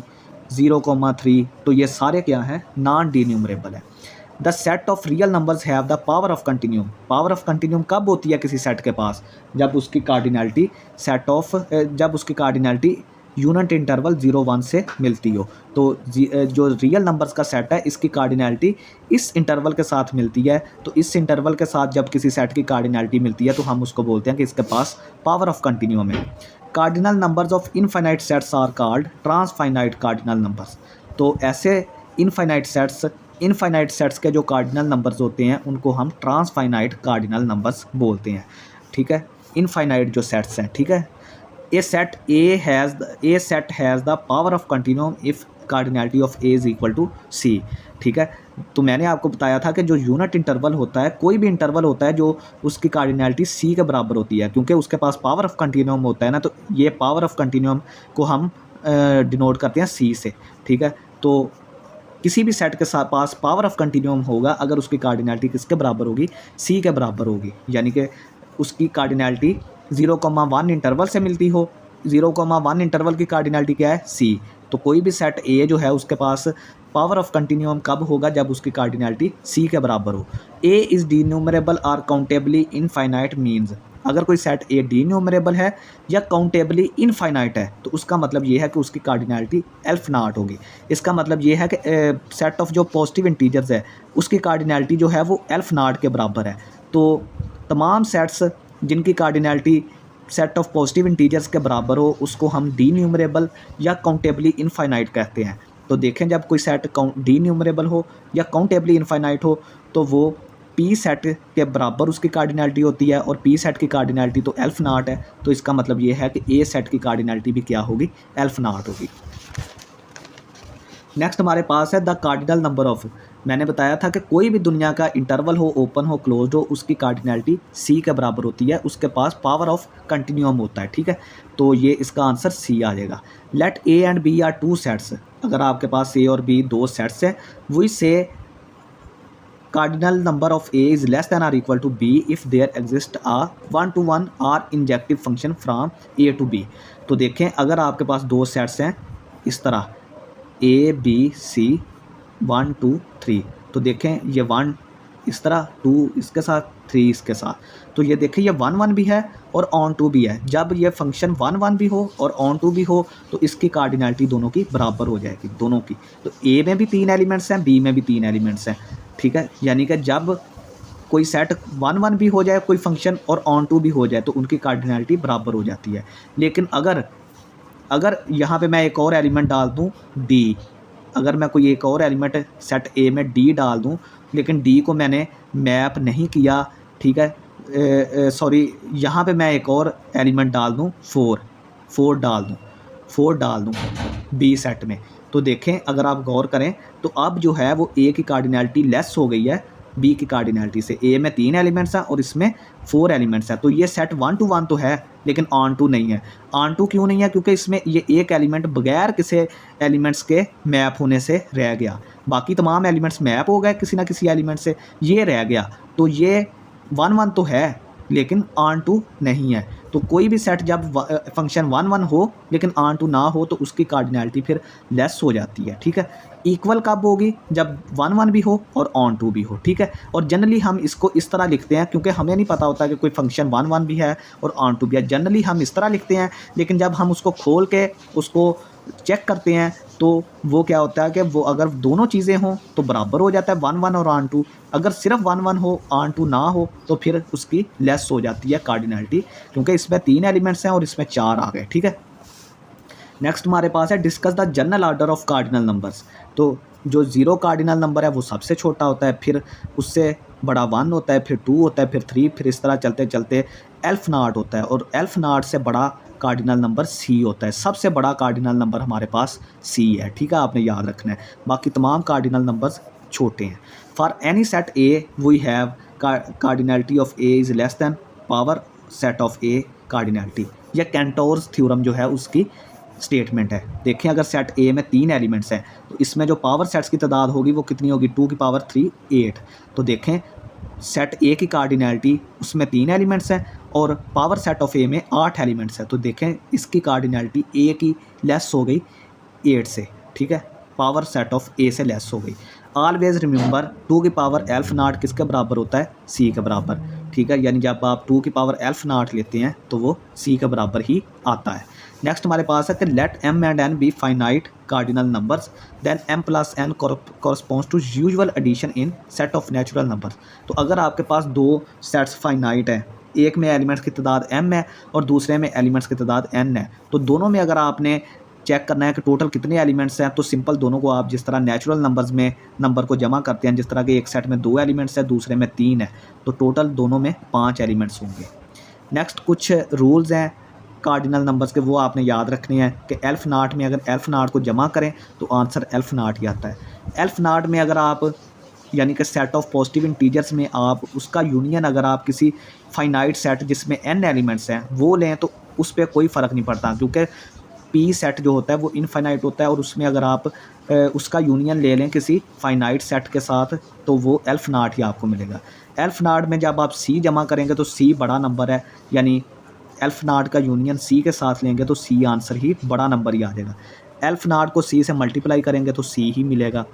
0,3 तो ये सारे क्या हैं, नॉन डी न्यूमरेबल है। The set of real numbers have the power of continuum. Power of continuum कब होती है किसी सेट के पास, जब उसकी कार्डिनैलिटी जब उसकी कार्डिनैलिटी यूनिट इंटरवल 0-1 से मिलती हो। तो जो रियल नंबर्स का सेट है इसकी कार्डिनैलिटी इस इंटरवल के साथ मिलती है, तो इस इंटरवल के साथ जब किसी सेट की कार्डिनैलिटी मिलती है तो हम उसको बोलते हैं कि इसके पास पावर ऑफ कंटिन्यूम है। Cardinal numbers of infinite sets are called transfinite cardinal numbers. तो ऐसे इनफाइनाइट सेट्स के जो कार्डिनल नंबर्स होते हैं उनको हम ट्रांसफाइनाइट कार्डिनल नंबर्स बोलते हैं, ठीक है। इनफाइनाइट जो सेट्स हैं, ठीक है। A set has the power of continuum if cardinality of A is equal to C, ठीक है। तो मैंने आपको बताया था कि जो यूनिट इंटरवल होता है, कोई भी इंटरवल होता है जो उसकी कार्डिनैलिटी C के बराबर होती है, क्योंकि उसके पास पावर ऑफ कंटिन्यूम होता है ना, तो ये पावर ऑफ कंटिन्यूम को हम डिनोट करते हैं C से, ठीक है। तो किसी भी सेट के पास पावर ऑफ कंटिन्यूम होगा अगर उसकी कार्डिनैलिटी किसके बराबर होगी, C के बराबर होगी, यानी कि उसकी कार्डिनैलिटी 0,1 इंटरवल से मिलती हो। 0,1 इंटरवल की कार्डिनैलिटी क्या है, C। तो कोई भी सेट A जो है उसके पास पावर ऑफ कंटिन्यूम कब होगा, जब उसकी कार्डिनैलिटी C के बराबर हो। A is denumerable or countably infinite means, अगर कोई सेट A डी न्यूमरेबल है या काउंटेबली इनफाइनाइट है तो उसका मतलब ये है कि उसकी कार्डिनैलिटी एल्फ नॉट होगी। इसका मतलब ये है कि सेट ऑफ जो पॉजिटिव इंटीजर्स है उसकी कार्डिनैलिटी जो है वो एल्फ नॉट के बराबर है। तो तमाम सेट्स जिनकी cardinality set of positive integers के बराबर हो उसको हम डी न्यूमरेबल या काउंटेबली इनफाइनाइट कहते हैं। तो देखें जब कोई सेट डी न्यूमरेबल हो या काउंटेबली इनफाइनाइट हो तो वो पी सेट के बराबर उसकी कार्डिनैलिटी होती है और पी सेट की कार्डिनैलिटी तो एल्फ नॉट है, तो इसका मतलब ये है कि ए सेट की कार्डिनैलिटी भी क्या होगी, एल्फ नॉट होगी। नेक्स्ट हमारे पास है द कार्डिनल नंबर ऑफ, मैंने बताया था कि कोई भी दुनिया का इंटरवल हो, ओपन हो, क्लोज्ड हो, उसकी कार्डिनैलिटी C के बराबर होती है, उसके पास पावर ऑफ कंटिन्यूम होता है, ठीक है। तो ये इसका आंसर C आ जाएगा। Let A and B are two sets, अगर आपके पास A और B दो सेट्स हैं, we say cardinal number of A is less than or equal to B if there exist a 1-to-1 or injective function from A to B। तो देखें अगर आपके पास दो सेट्स हैं इस तरह A B C 1 2 3, तो देखें ये 1 इस तरह, 2 इसके साथ, 3 इसके साथ, तो ये देखें ये 1 1 भी है और ऑन 2 भी है। जब ये फंक्शन 1 1 भी हो और ऑन 2 भी हो तो इसकी कार्डिनैलिटी दोनों की बराबर हो जाएगी, दोनों की। तो A में भी 3 एलिमेंट्स हैं, B में भी 3 एलिमेंट्स हैं, ठीक है। यानी कि जब कोई सेट 1 1 भी हो जाए कोई फंक्शन और ऑन टू भी हो जाए तो उनकी कार्डिनैलिटी बराबर हो जाती है। लेकिन अगर अगर यहाँ पे मैं एक और एलिमेंट डाल दूँ डी, अगर मैं कोई एक और एलिमेंट सेट ए में डी डाल दूँ, लेकिन डी को मैंने मैप नहीं किया, ठीक है, सॉरी, यहाँ पे मैं एक और एलिमेंट डाल दूँ 4 डाल दूँ बी सेट में, तो देखें अगर आप गौर करें तो अब जो है वो ए की कार्डिनैलिटी लेस हो गई है बी की कार्डिनैलिटी से। ए में 3 एलिमेंट्स हैं और इसमें 4 एलिमेंट्स हैं, तो ये सेट 1 to 1 तो है लेकिन ऑन टू नहीं है। ऑन टू क्यों नहीं है? क्योंकि इसमें ये एक एलिमेंट बगैर किसी एलिमेंट्स के मैप होने से रह गया, बाकी तमाम एलिमेंट्स मैप हो गए किसी ना किसी एलिमेंट से, ये रह गया। तो ये 1 1 तो है लेकिन ऑन टू नहीं है। तो कोई भी सेट जब फंक्शन 1 1 हो लेकिन ऑन टू ना हो तो उसकी कार्डिनैलिटी फिर लेस हो जाती है, ठीक है। इक्वल कब होगी? जब 1 1 भी हो और ऑन टू भी हो, ठीक है। और जनरली हम इसको इस तरह लिखते हैं क्योंकि हमें नहीं पता होता कि कोई फंक्शन 1 1 भी है और ऑन टू भी है, जनरली हम इस तरह लिखते हैं। लेकिन जब हम उसको खोल के उसको चेक करते हैं तो वो क्या होता है कि वो अगर दोनों चीज़ें हों तो बराबर हो जाता है 1 1 और ऑन टू, अगर सिर्फ 1 1 हो ऑन टू ना हो तो फिर उसकी लेस हो जाती है कार्डिनैलिटी, क्योंकि इसमें 3 एलिमेंट्स हैं और इसमें 4 आ गए, ठीक है। नेक्स्ट हमारे पास है discuss the general order of cardinal numbers. तो जो 0 कार्डिनल नंबर है वो सबसे छोटा होता है, फिर उससे बड़ा 1 होता है, फिर 2 होता है, फिर 3, फिर इस तरह चलते चलते एल्फ नाट होता है और एल्फ नाट से बड़ा कार्डिनल नंबर सी होता है। सबसे बड़ा कार्डिनल नंबर हमारे पास सी है, ठीक है, आपने याद रखना है। बाकी तमाम कार्डिनल नंबर्स छोटे हैं। For any set A V have cardinality of A is less then power set of A cardinality. यह कैंटोर्स थ्योरम जो है उसकी स्टेटमेंट है। देखें अगर सेट ए में 3 एलिमेंट्स हैं तो इसमें जो पावर सेट्स की तादाद होगी वो कितनी होगी? 2 की पावर 3 8। तो देखें सेट ए की कार्डिनैलिटी उसमें 3 एलिमेंट्स हैं और पावर सेट ऑफ ए में 8 एलिमेंट्स हैं, तो देखें इसकी कार्डिनैलिटी ए की लेस हो गई 8 से, ठीक है, पावर सेट ऑफ ए से लेस हो गई। ऑलवेज रिमेंबर 2 की पावर एल्फ नाट किसके बराबर होता है? सी के बराबर, ठीक है। यानी जब आप 2 की पावर एल्फ नाट लेते हैं तो वो सी के बराबर ही आता है। नेक्स्ट हमारे पास है कि let m and n be finite cardinal numbers then m plus n corresponds to usual addition in set of natural numbers. तो अगर आपके पास 2 सेट्स फाइनाइट हैं, एक में एलिमेंट्स की तादाद m है और दूसरे में एलिमेंट्स की तादाद n है, तो दोनों में अगर आपने चेक करना है कि टोटल कितने एलिमेंट्स हैं तो सिंपल दोनों को आप जिस तरह नेचुरल नंबर्स में नंबर को जमा करते हैं, जिस तरह के एक सेट में 2 एलिमेंट्स हैं दूसरे में 3 है, तो टोटल दोनों में 5 एलिमेंट्स होंगे। नेक्स्ट कुछ रूल्स हैं कार्डिनल नंबर्स के, वो आपने याद रखने हैं कि एल्फ नाट में अगर एल्फ नाट को जमा करें तो आंसर एल्फ नाट ही आता है। एल्फ नाट में अगर आप यानी कि सेट ऑफ पॉजिटिव इंटीजर्स में आप उसका यूनियन अगर आप किसी फाइनाइट सेट जिसमें n एलिमेंट्स हैं वो लें तो उस पर कोई फ़र्क नहीं पड़ता, क्योंकि पी सेट जो होता है वो इनफाइनाइट होता है और उसमें अगर आप उसका यूनियन ले लें किसी फाइनाइट सेट के साथ तो वो एल्फ नाट ही आपको मिलेगा। एल्फ नाट में जब आप सी जमा करेंगे तो सी बड़ा नंबर है, यानी एल्फ नाट का यूनियन सी के साथ लेंगे तो सी आंसर ही बड़ा नंबर ही आ जाएगा। एल्फ नाट को सी से मल्टीप्लाई करेंगे तो सी ही मिलेगा।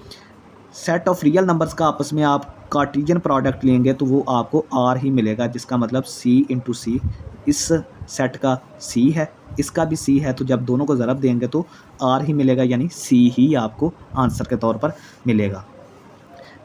सेट ऑफ रियल नंबर्स का आपस में आप कार्टेशियन प्रोडक्ट लेंगे तो वो आपको आर ही मिलेगा, जिसका मतलब सी इंटू सी, इस सेट का सी है इसका भी सी है, तो जब दोनों को ज़रब देंगे तो आर ही मिलेगा, यानी सी ही आपको आंसर के तौर पर मिलेगा।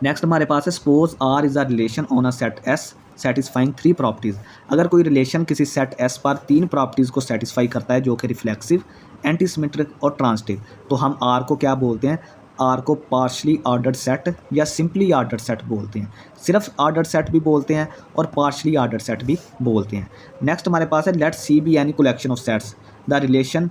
नेक्स्ट हमारे पास है suppose R is a relation on a set S satisfying 3 properties. अगर कोई रिलेशन किसी सेट एस पर 3 प्रॉपर्टीज़ को सेटिस्फाई करता है जो कि रिफ्लेक्सिव, एंटीसिमेट्रिक और ट्रांजिटिव, तो हम आर को क्या बोलते हैं? आर को पार्शली ऑर्डर्ड सेट या सिंपली ऑर्डर्ड सेट बोलते हैं। सिर्फ ऑर्डर्ड सेट भी बोलते हैं और पार्शली ऑर्डर्ड सेट भी बोलते हैं। नेक्स्ट हमारे पास है let C be any collection of sets the relation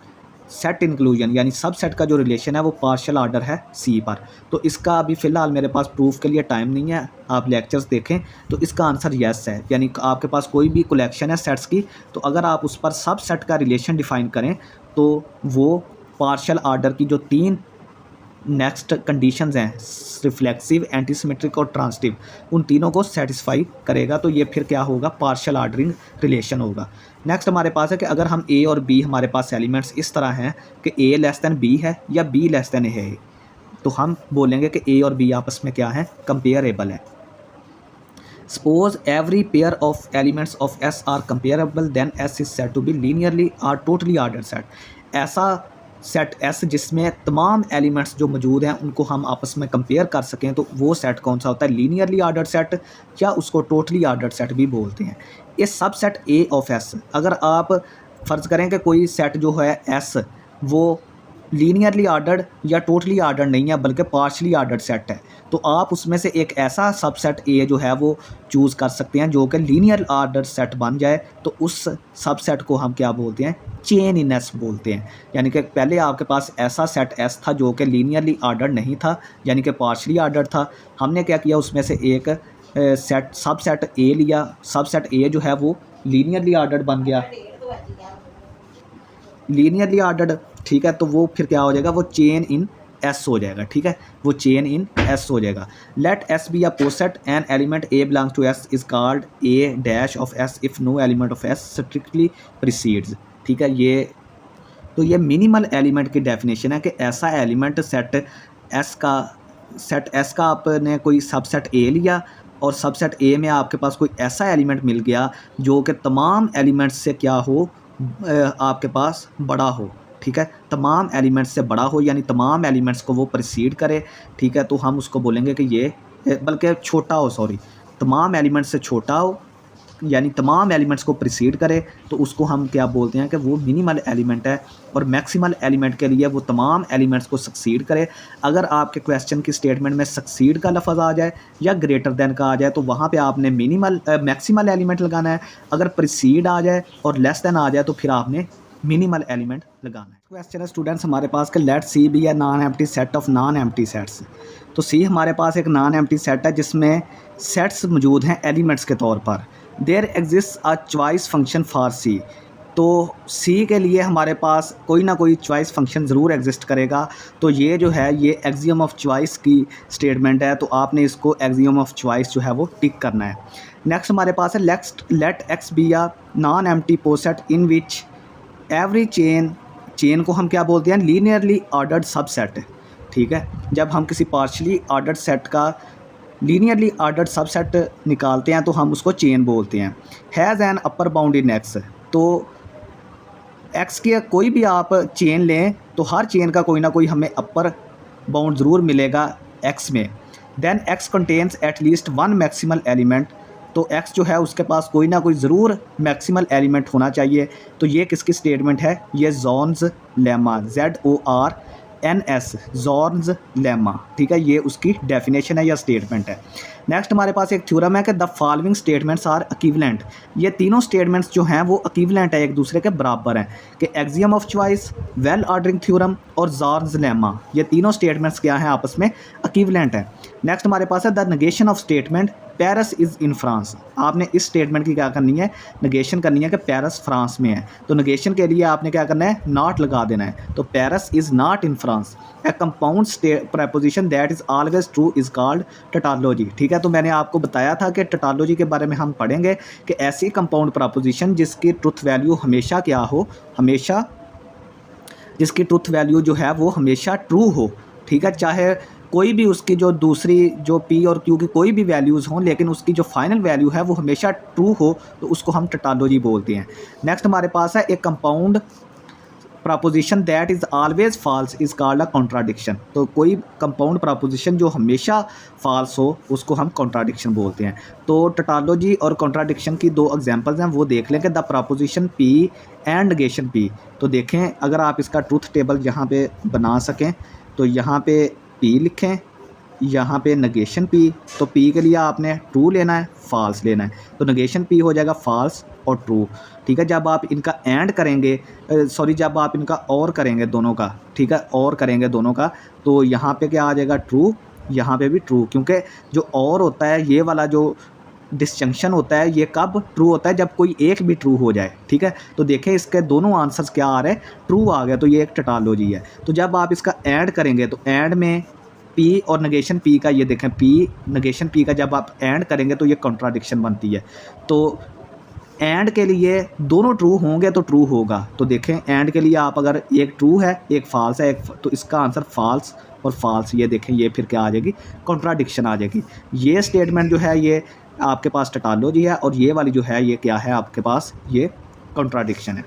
set inclusion, यानी सब सेट का जो रिलेशन है वो पार्शियल ऑर्डर है सी पर। तो इसका अभी फ़िलहाल मेरे पास प्रूफ के लिए टाइम नहीं है, आप लेक्चर्स देखें तो इसका आंसर येस है। यानी आपके पास कोई भी कलेक्शन है सेट्स की, तो अगर आप उस पर सब सेट का रिलेशन डिफ़ाइन करें तो वो पार्शियल ऑर्डर की जो 3 नेक्स्ट कंडीशंस हैं रिफ्लेक्सिव, एंटीसिमेट्रिक और ट्रांजिटिव, उन तीनों को सेटिस्फाई करेगा, तो ये फिर क्या होगा? पार्शियल ऑर्डरिंग रिलेशन होगा। नेक्स्ट हमारे पास है कि अगर हम ए और बी हमारे पास एलिमेंट्स इस तरह हैं कि ए लेस दैन बी है या बी लेस दैन ए है, तो हम बोलेंगे कि ए और बी आपस में क्या है? कंपेयरेबल है। Suppose every pair of elements of S are comparable then S is said to be linearly और टोटली ऑर्डर्ड सेट। ऐसा सेट एस जिसमें तमाम एलिमेंट्स जो मौजूद हैं उनको हम आपस में कंपेयर कर सकें, तो वो सेट कौन सा होता है? लीनियरली ऑर्डर्ड सेट, या उसको टोटली ऑर्डर्ड सेट भी बोलते हैं। ये सब सेट ए ऑफ एस, अगर आप फ़र्ज़ करें कि कोई सेट जो है एस वो लीनियरली ऑर्डर्ड या टोटली ऑर्डर्ड नहीं है बल्कि पार्शली ऑर्डर्ड सेट है, तो आप उसमें से एक ऐसा सबसेट ए जो है वो चूज़ कर सकते हैं जो कि लीनियर ऑर्डर्ड सेट बन जाए, तो उस सबसेट को हम क्या बोलते हैं? चेन इन एस बोलते हैं। यानी कि पहले आपके पास ऐसा सेट एस था जो कि लीनियरली ऑर्डर्ड नहीं था, यानी कि पार्शली ऑर्डर्ड था। हमने क्या किया, उसमें से एक सबसेट ए लिया, सबसेट ए जो है वो लीनियरली ऑर्डर्ड बन गया, लीनियरली ऑर्डर्ड, ठीक है। तो वो फिर क्या हो जाएगा? वो चेन इन एस हो जाएगा, ठीक है, वो चेन इन एस हो जाएगा। Let S be a poset an element A belongs to S is called a dash of S if no element of S strictly precedes, ठीक है। ये मिनिमल एलिमेंट की डेफिनेशन है कि ऐसा एलिमेंट सेट एस का आपने कोई सबसेट ए लिया और सबसेट ए में आपके पास कोई ऐसा एलिमेंट मिल गया जो कि तमाम एलिमेंट्स से क्या हो, आपके पास बड़ा हो, ठीक है, तमाम एलिमेंट्स से बड़ा हो, यानी तमाम एलिमेंट्स को वो प्रीसीड करे, ठीक है। तो हम उसको बोलेंगे कि ये बल्कि छोटा हो, सॉरी, तमाम एलिमेंट्स से छोटा हो, यानी तमाम एलिमेंट्स को प्रीसीड करे, तो उसको हम क्या बोलते हैं कि वो मिनिमल एलिमेंट है। और मैक्सिमल एलिमेंट के लिए वो तमाम एलिमेंट्स को सक्सीड करे। अगर आपके क्वेश्चन की स्टेटमेंट में सक्सीड का लफ्ज़ आ जाए या ग्रेटर देन का आ जाए तो वहाँ पे आपने मैक्सिमल एलिमेंट लगाना है। अगर प्रीसीड आ जाए और लेस देन आ जाए तो फिर आपने मिनिमल एलिमेंट लगाना है। क्वेश्चन है स्टूडेंट्स हमारे पास कि let C be a non empty set of non empty sets. तो सी हमारे पास एक नॉन एम्प्टी सेट है जिसमें सेट्स मौजूद हैं एलिमेंट्स के तौर पर। There exist a choice function for C. तो सी के लिए हमारे पास कोई ना कोई चॉइस फंक्शन ज़रूर एग्जिस्ट करेगा। तो ये जो है ये एक्सियम ऑफ चॉइस की स्टेटमेंट है, तो आपने इसको एक्सियम ऑफ चॉइस जो है वो टिक करना है। नेक्स्ट हमारे पास है let X be a non empty poset in which every chain को हम क्या बोलते हैं? लीनियरली ऑर्डर्ड सबसेट, ठीक है। जब हम किसी पार्शली ऑर्डर्ड सेट का लीनियरली ऑर्डर्ड सबसेट निकालते हैं तो हम उसको चेन बोलते हैं। Has an upper bound in x, तो एक्स के कोई भी आप चेन लें तो हर चेन का कोई ना कोई हमें अपर बाउंड ज़रूर मिलेगा एक्स में। Then X contains at least one maximal element, तो एक्स जो है उसके पास कोई ना कोई ज़रूर मैक्सिमल एलिमेंट होना चाहिए। तो ये किसकी स्टेटमेंट है? ये Zorn's lemma, ZORNS, Zorn's lemma, ठीक है, ये उसकी डेफिनेशन है या स्टेटमेंट है। नेक्स्ट हमारे पास एक थ्योरम है कि the following statements are equivalent. ये तीनों स्टेटमेंट्स जो हैं वो इक्विवेलेंट है, एक दूसरे के बराबर हैं, कि axiom of choice, well ordering theorem और जॉन्स लेमा, ये तीनों स्टेटमेंट्स क्या हैं? आपस में इक्विवेलेंट हैं। नेक्स्ट हमारे पास है the negation of statement Paris is in France. आपने इस स्टेटमेंट की क्या करनी है? नेगेशन करनी है कि पेरिस फ्रांस में है। तो नेगेशन के लिए आपने क्या करना है? नॉट लगा देना है। तो Paris is not in France. A compound proposition that is always true is called tautology, ठीक है। तो मैंने आपको बताया था कि टोटोलॉजी के बारे में हम पढ़ेंगे कि ऐसी कंपाउंड प्रपोजिशन जिसकी ट्रुथ वैल्यू हमेशा क्या हो, हमेशा जिसकी ट्रुथ वैल्यू जो है वो हमेशा ट्रू हो, ठीक है, चाहे कोई भी उसकी जो दूसरी जो पी और क्यू की कोई भी वैल्यूज़ हों, लेकिन उसकी जो फाइनल वैल्यू है वो हमेशा ट्रू हो, तो उसको हम टोटोलॉजी बोलते हैं। नेक्स्ट हमारे पास है एक compound proposition that is always false is called a contradiction. तो कोई कंपाउंड प्रपोजिशन जो हमेशा फॉल्स हो उसको हम कॉन्ट्राडिक्शन बोलते हैं। तो टोटोलॉजी और कॉन्ट्राडिक्शन की दो एग्जांपल्स हैं, वो देख लें कि the preposition P and negation P. तो देखें अगर आप इसका ट्रूथ टेबल यहाँ पे बना सकें तो यहाँ पे पी लिखें, यहाँ पे नेगेशन पी। तो पी के लिए आपने ट्रू लेना है, फॉल्स लेना है, तो नेगेशन पी हो जाएगा फॉल्स और ट्रू, ठीक है। जब आप इनका एंड करेंगे, जब आप इनका और करेंगे दोनों का, ठीक है, और करेंगे दोनों का, तो यहाँ पे क्या आ जाएगा? ट्रू, यहाँ पे भी ट्रू, क्योंकि जो और होता है ये वाला जो डिस्जंक्शन होता है ये कब ट्रू होता है? जब कोई एक भी ट्रू हो जाए, ठीक है। तो देखें इसके दोनों आंसर्स क्या आ रहे हैं? ट्रू आ गया, तो ये एक टोटोलॉजी है। तो जब आप इसका ऐड करेंगे तो ऐड में पी और नेगेशन पी का, ये देखें पी नेगेशन पी का जब आप ऐड करेंगे तो ये कॉन्ट्राडिक्शन बनती है। तो एंड के लिए दोनों ट्रू होंगे तो ट्रू होगा। तो देखें एंड के लिए आप अगर एक ट्रू है एक फॉल्स है, तो इसका आंसर फॉल्स और फॉल्स, ये देखें ये फिर क्या आ जाएगी? कॉन्ट्राडिक्शन आ जाएगी। ये स्टेटमेंट जो है ये आपके पास टोटोलॉजी है और ये वाली जो है ये क्या है? आपके पास ये कॉन्ट्राडिक्शन है।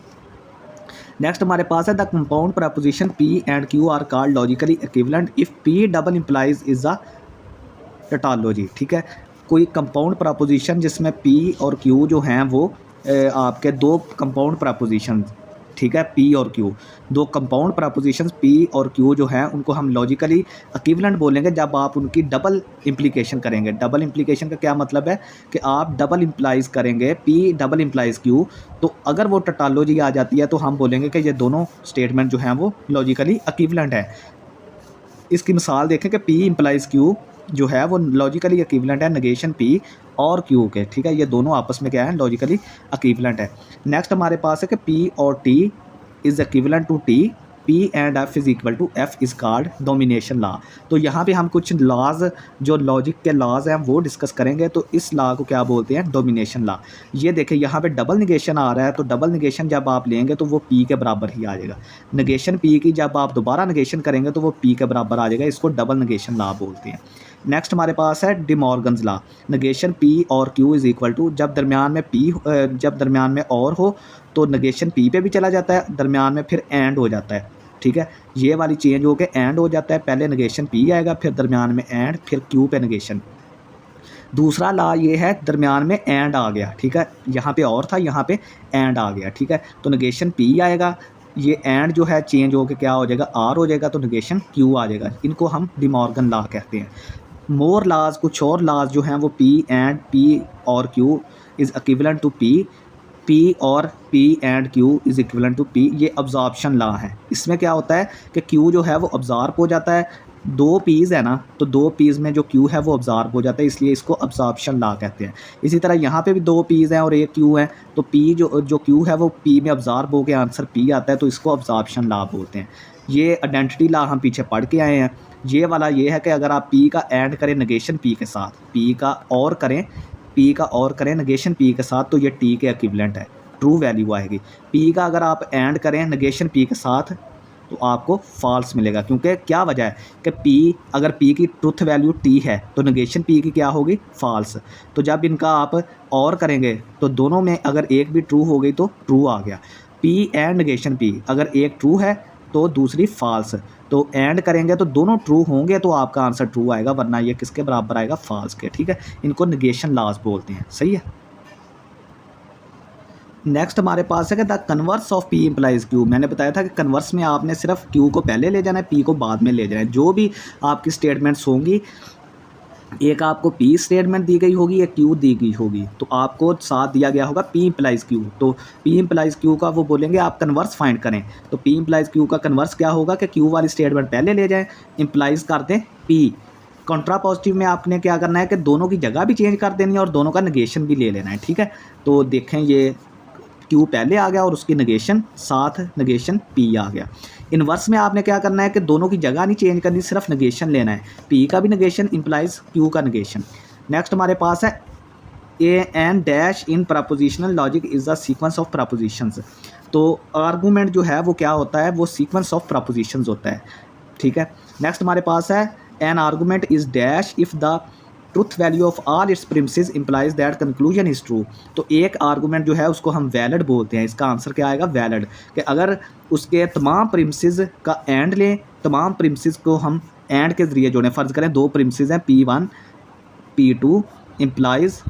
नेक्स्ट हमारे पास है the compound preposition P and Q are called logically equivalent if P double implies is a tautology. ठीक है, कोई कंपाउंड प्रपोजिशन जिसमें पी और क्यू जो हैं वो आपके दो कंपाउंड प्रपोजिशन, ठीक है, पी और क्यू, दो कंपाउंड प्रपोजिशंस पी और क्यू जो हैं उनको हम लॉजिकली इक्विवेलेंट बोलेंगे जब आप उनकी डबल इम्प्लीकेशन करेंगे। डबल इम्प्लीकेशन का क्या मतलब है कि आप डबल इम्प्लाइज करेंगे पी डबल इम्प्लाइज क्यू, तो अगर वो टोटोलॉजी आ जाती है तो हम बोलेंगे कि ये दोनों स्टेटमेंट जो हैं वो लॉजिकली इक्विवेलेंट है। इसकी मिसाल देखें कि पी इम्प्लाइज क्यू जो है वो लॉजिकली इक्विवेलेंट है नेगेशन पी और क्यू के। ठीक है, ये दोनों आपस में क्या है, लॉजिकली इक्विवेलेंट है। नेक्स्ट हमारे पास है कि पी और T is equivalent to T, P and F is equal to F is called domination law. तो यहाँ पे हम कुछ लॉज जो लॉजिक के लॉज हैं वो डिस्कस करेंगे। तो इस लॉ को क्या बोलते हैं, डोमिनेशन लॉ। ये देखिए यहाँ पे डबल निगेशन आ रहा है, तो डबल निगेशन जब आप लेंगे तो वो पी के बराबर ही आ जाएगा। निगेशन पी की जब आप दोबारा निगेशन करेंगे तो वो पी के बराबर आ जाएगा, इसको डबल निगेशन लॉ बोलते हैं। नेक्स्ट हमारे पास है D Morgan's law. Negation P और क्यू इज़ इक्वल टू, जब दरमियान में पी जब दरमियान में और हो तो नेगेशन पी पे भी चला जाता है, दरमियान में फिर एंड हो जाता है। ठीक है, ये वाली चेंज हो के एंड हो जाता है, पहले नेगेशन पी आएगा फिर दरमियान में एंड फिर क्यू पे नेगेशन। दूसरा लॉ ये है दरमियान में एंड आ गया। ठीक है, यहाँ पे और था, यहाँ पे एंड आ गया। ठीक है, तो नेगेशन पी आएगा, ये एंड जो है चेंज हो के क्या हो जाएगा, आर हो जाएगा, तो नेगेशन क्यू आ जाएगा। इनको हम डी मॉर्गन लॉ कहते हैं। मोर लॉज, कुछ और लॉज जो हैं वो पी एंड पी और Q is equivalent to P, P और P and Q is equivalent to P, ये अब्जॉर्प्शन लॉ है। इसमें क्या होता है कि क्यू जो है वो अब्जॉर्ब हो जाता है, दो पीज़ है ना, तो दो पीज़ में जो क्यू है वो अब्जॉर्ब हो जाता है, इसलिए इसको अब्जॉर्प्शन लॉ कहते हैं। इसी तरह यहाँ पे भी दो पीज़ हैं और एक क्यू है, तो पी जो क्यू है वो पी में अब्जॉर्ब हो के आंसर पी आता है, तो इसको अब्जॉर्प्शन लॉ बोलते हैं। ये आइडेंटिटी लॉ हम पीछे पढ़ के आए हैं। ये वाला ये है कि अगर आप पी का एंड करें नेगेशन पी के साथ, पी का और करें नेगेशन पी के साथ, तो ये टी के इक्विवेलेंट है, ट्रू वैल्यू आएगी। पी का अगर आप एंड करें नेगेशन पी के साथ तो आपको फॉल्स मिलेगा, क्योंकि क्या वजह है कि पी, अगर पी की ट्रुथ वैल्यू टी है तो नेगेशन पी की क्या होगी, फॉल्स। तो जब इनका आप और करेंगे तो दोनों में अगर एक भी ट्रू हो गई तो ट्रू आ गया। पी एंड नेगेशन पी, अगर एक ट्रू है तो दूसरी फॉल्स, तो एंड करेंगे तो दोनों ट्रू होंगे तो आपका आंसर ट्रू आएगा, वरना ये किसके बराबर आएगा, फॉल्स के। ठीक है, इनको नेगेशन लॉज बोलते हैं। सही है। नेक्स्ट हमारे पास है कि the converse of P implies Q. मैंने बताया था कि कन्वर्स में आपने सिर्फ क्यू को पहले ले जाना है, पी को बाद में ले जाना है। जो भी आपकी स्टेटमेंट्स होंगी, एक आपको पी स्टेटमेंट दी गई होगी, एक क्यू दी गई होगी, तो आपको साथ दिया गया होगा पी इम्प्लाइज क्यू। तो पी इम्प्लाइज क्यू का वो बोलेंगे आप कन्वर्स फाइंड करें, तो पी इम्प्लाइज क्यू का कन्वर्स क्या होगा कि क्यू वाली स्टेटमेंट पहले ले जाएं, इम्प्लाइज कर दें पी। कॉन्ट्रा पॉजिटिव में आपने क्या करना है कि दोनों की जगह भी चेंज कर देनी है और दोनों का नेगेशन भी ले लेना है। ठीक है, तो देखें ये क्यू पहले आ गया और उसकी नेगेशन साथ नेगेशन पी आ गया। इन्वर्स में आपने क्या करना है कि दोनों की जगह नहीं चेंज करनी, सिर्फ नेगेशन लेना है, पी का भी नेगेशन इम्प्लाइज क्यू का नेगेशन। नेक्स्ट हमारे पास है A N dash in propositional logic is the sequence of propositions. तो आर्गूमेंट जो है वो क्या होता है, वो सीक्वेंस ऑफ प्रपोजिशंस होता है। ठीक है, नेक्स्ट हमारे पास है N argument is dash if the truth value of all it's premises implies that conclusion is true. तो एक आर्गूमेंट जो है उसको हम वैलिड बोलते हैं, इसका आंसर क्या आएगा, वैलिड, कि अगर उसके तमाम प्रिमिसेस का एंड लें, तमाम प्रिमिसेस को हम एंड के ज़रिए जोड़ें। फ़र्ज़ करें दो प्रिमिसेस हैं P1 P2 इम्प्लाइज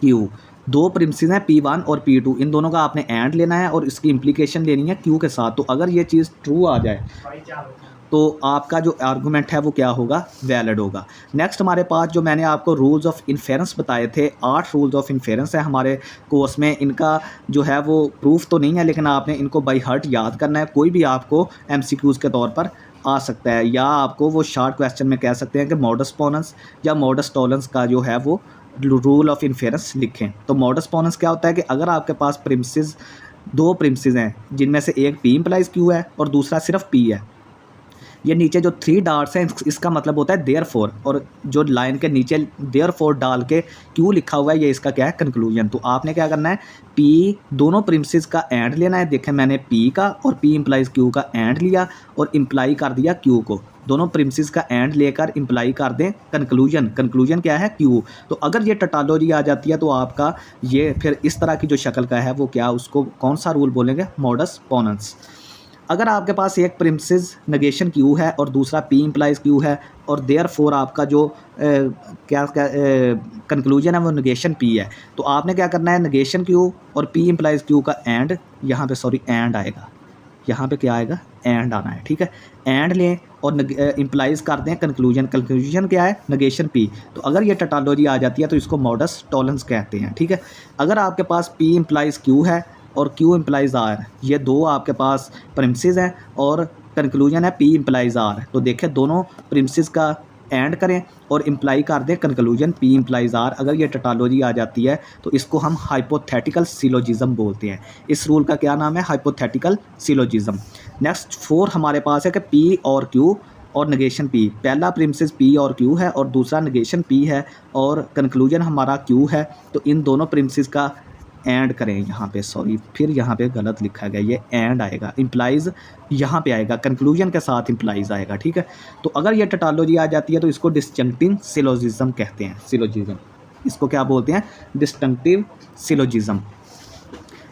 Q, दो प्रिमिसेस हैं P1 और P2, इन दोनों का आपने एंड लेना है और इसकी इम्प्लीकेशन लेनी है Q के साथ। तो अगर ये चीज़ ट्रू आ जाए तो आपका जो आर्गूमेंट है वो क्या होगा, वैलिड होगा। नेक्स्ट हमारे पास जो मैंने आपको रूल्स ऑफ इन्फेरेंस बताए थे, 8 रूल्स ऑफ इन्फेरेंस है हमारे कोर्स में। इनका जो है वो प्रूफ तो नहीं है, लेकिन आपने इनको बाई हार्ट याद करना है। कोई भी आपको MCQs के तौर पर आ सकता है, या आपको वो शॉर्ट क्वेश्चन में कह सकते हैं कि मॉडस पोनेंस या मॉडस टॉलेंस का जो है वो रूल ऑफ इन्फेरेंस लिखें। तो मॉडस पोनेंस क्या होता है कि अगर आपके पास प्रिमिसेस, दो प्रिमिसेस हैं जिनमें से एक P इम्प्लाइज Q है और दूसरा सिर्फ P है, ये नीचे जो 3 डॉट्स हैं इसका मतलब होता है देयरफॉर, और जो लाइन के नीचे देयरफॉर डाल के क्यों लिखा हुआ है ये इसका क्या है, कंक्लूजन। तो आपने क्या करना है, पी दोनों प्रिमिसेस का एंड लेना है। देखें मैंने पी का और पी इम्प्लाइज क्यू का एंड लिया और इम्प्लाई कर दिया क्यू को। दोनों प्रिमिसेस का एंड लेकर इम्प्लाई कर दें कंक्लूजन। कंक्लूजन क्या है, क्यू। तो अगर ये टोटोलॉजी आ जाती है तो आपका ये फिर इस तरह की जो शक्ल का है वो क्या, उसको कौन सा रूल बोलेंगे, मॉडस पोनेंस। अगर आपके पास एक प्रिमिसेस नेगेशन क्यू है और दूसरा पी इम्प्लाइज क्यू है और देयरफॉर आपका जो क्या कंक्लूजन है वो नेगेशन पी है, तो आपने क्या करना है, नेगेशन क्यू और पी इम्प्लाइज क्यू का एंड, यहाँ पे सॉरी एंड आएगा, यहाँ पे क्या आएगा, एंड आना है, ठीक है। एंड लें और इम्प्लाइज कर दें कंक्लूजन। कंक्लूजन क्या है, नेगेशन पी। तो अगर ये टोटोलॉजी आ जाती है तो इसको मॉडस टॉलेंस कहते हैं, ठीक है। अगर आपके पास पी इम्प्लाइज क्यू है और क्यू इम्प्लाइज आर, ये दो आपके पास प्रिमिसेस हैं और कंक्लूजन है पी इम्प्लाइज आर, तो देखें दोनों प्रिमिसेस का एंड करें और इम्प्लाई कर दें कंक्लूजन पी इम्प्लाइज आर। अगर ये टोटोलॉजी आ जाती है तो इसको हम हाइपोथेटिकल सिलोजिज्म बोलते हैं। इस रूल का क्या नाम है, हाइपोथेटिकल सिलोजिज्म। नेक्स्ट 4 हमारे पास है कि पी और क्यू और नेगेशन पी। पहला प्रिमिसेस पी और क्यू है और दूसरा नेगेशन पी है और कंक्लूजन हमारा क्यू है, तो इन दोनों प्रिमिसेस का एंड करें। यहाँ पे सॉरी फिर यहाँ पे गलत लिखा गया, ये एंड आएगा, इम्प्लाइज यहाँ पे आएगा, कंक्लूजन के साथ इम्प्लाइज आएगा, ठीक है। तो अगर ये टोटोलॉजी आ जाती है तो इसको डिस्जंक्टिव सिलोजिज्म कहते हैं, सिलोजिज्म, इसको क्या बोलते हैं, डिस्जंक्टिव सिलोजिज्म।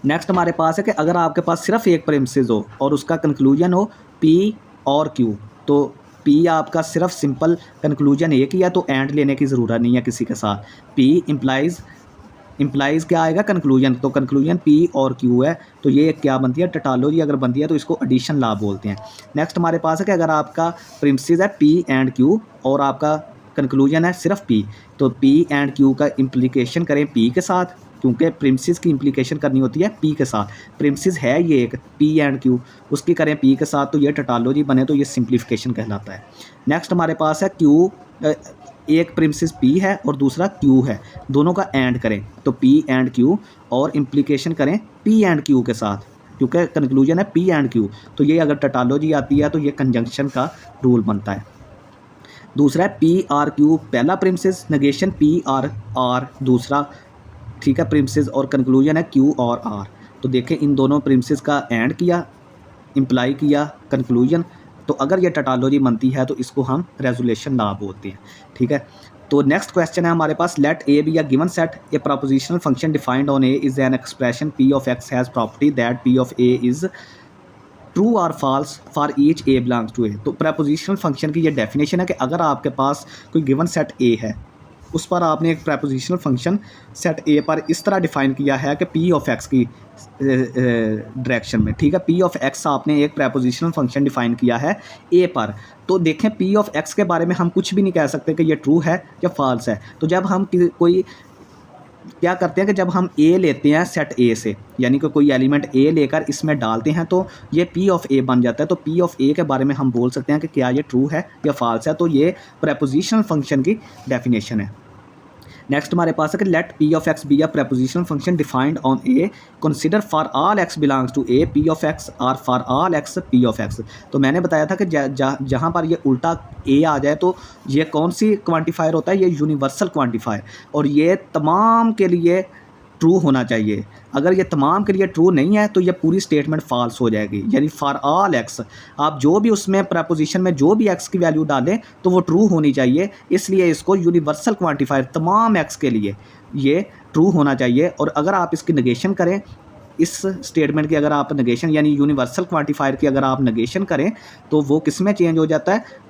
नेक्स्ट हमारे पास है कि अगर आपके पास सिर्फ एक प्रिमिसेस हो और उसका कंक्लूजन हो पी और क्यू, तो पी आपका सिर्फ सिंपल कंक्लूजन एक ही है तो एंड लेने की ज़रूरत नहीं है किसी के साथ। पी इम्प्लाइज क्या आएगा, कंक्लूजन, तो कंक्लूजन पी और क्यू है, तो ये क्या बनती है, टोटोलॉजी अगर बनती है तो इसको एडिशन लॉ बोलते हैं। नेक्स्ट हमारे पास है कि अगर आपका प्रिमिसेस है पी एंड क्यू और आपका कंक्लूजन है सिर्फ पी, तो पी एंड क्यू का इम्प्लीकेशन करें पी के साथ, क्योंकि प्रिमिसेस की इम्प्लीकेशन करनी होती है पी के साथ। प्रिमिसेस है ये एक पी एंड क्यू, उसकी करें पी के साथ, तो ये टोटोलॉजी बने, तो ये सिंप्लीफिकेशन कहलाता है। नेक्स्ट हमारे पास है क्यू, एक प्रिमिसेस पी है और दूसरा क्यू है, दोनों का एंड करें, तो पी एंड क्यू और इम्प्लीकेशन करें पी एंड क्यू के साथ, क्योंकि कंक्लूजन है पी एंड क्यू, तो ये अगर टोटोलॉजी आती है तो ये कंजंक्शन का रूल बनता है। दूसरा है पी आर क्यू, पहला premises, negation P or R दूसरा, ठीक है, प्रिमिसेस, और कंक्लूजन है क्यू और आर। तो देखें इन दोनों प्रिमिसेस का एंड किया, इम्प्लाई किया कंक्लूजन, तो अगर ये टोटोलॉजी बनती है तो इसको हम रेजोल्यूशन लॉ बोलते हैं, ठीक है। तो नेक्स्ट क्वेश्चन है हमारे पास, let A be a given set, a propositional function defined on A is an expression P of X has property that P of A is true और false for each A belongs to A. तो prepositional function की ये definition है कि अगर आपके पास कोई given set ए है, उस पर आपने एक प्रेपोजिशनल फंक्शन सेट ए पर इस तरह डिफाइन किया है कि पी ऑफ एक्स की डायरेक्शन में, ठीक है, पी ऑफ एक्स आपने एक प्रेपोजिशनल फंक्शन डिफाइन किया है ए पर, तो देखें पी ऑफ एक्स के बारे में हम कुछ भी नहीं कह सकते कि ये ट्रू है या फॉल्स है। तो जब हम कोई क्या करते हैं कि जब हम ए लेते हैं सेट ए से, यानी कि कोई एलिमेंट ए लेकर इसमें डालते हैं तो ये पी ऑफ ए बन जाता है। तो पी ऑफ ए के बारे में हम बोल सकते हैं कि क्या ये ट्रू है या फॉल्स है, तो ये प्रेपोजिशनल फंक्शन की डेफिनेशन है। नेक्स्ट हमारे पास है कि let P of X be a prepositional function defined on A, consider for all X belongs to A P of X और for all X P of X. तो मैंने बताया था कि जहाँ पर ये उल्टा ए आ जाए तो ये कौन सी क्वांटिफायर होता है, ये यूनिवर्सल क्वांटिफायर, और ये तमाम के लिए ट्रू होना चाहिए। अगर ये तमाम के लिए ट्रू नहीं है तो ये पूरी स्टेटमेंट फॉल्स हो जाएगी, यानी फॉर ऑल एक्स, आप जो भी उसमें प्रपोजिशन में जो भी एक्स की वैल्यू डालें तो वो ट्रू होनी चाहिए, इसलिए इसको यूनिवर्सल क्वांटिफायर तमाम एक्स के लिए ये ट्रू होना चाहिए। और अगर आप इसकी नेगेशन करें, इस स्टेटमेंट की अगर आप नेगेशन यानी यूनिवर्सल क्वांटिफायर की अगर आप नेगेशन करें तो वो किस में चेंज हो जाता है,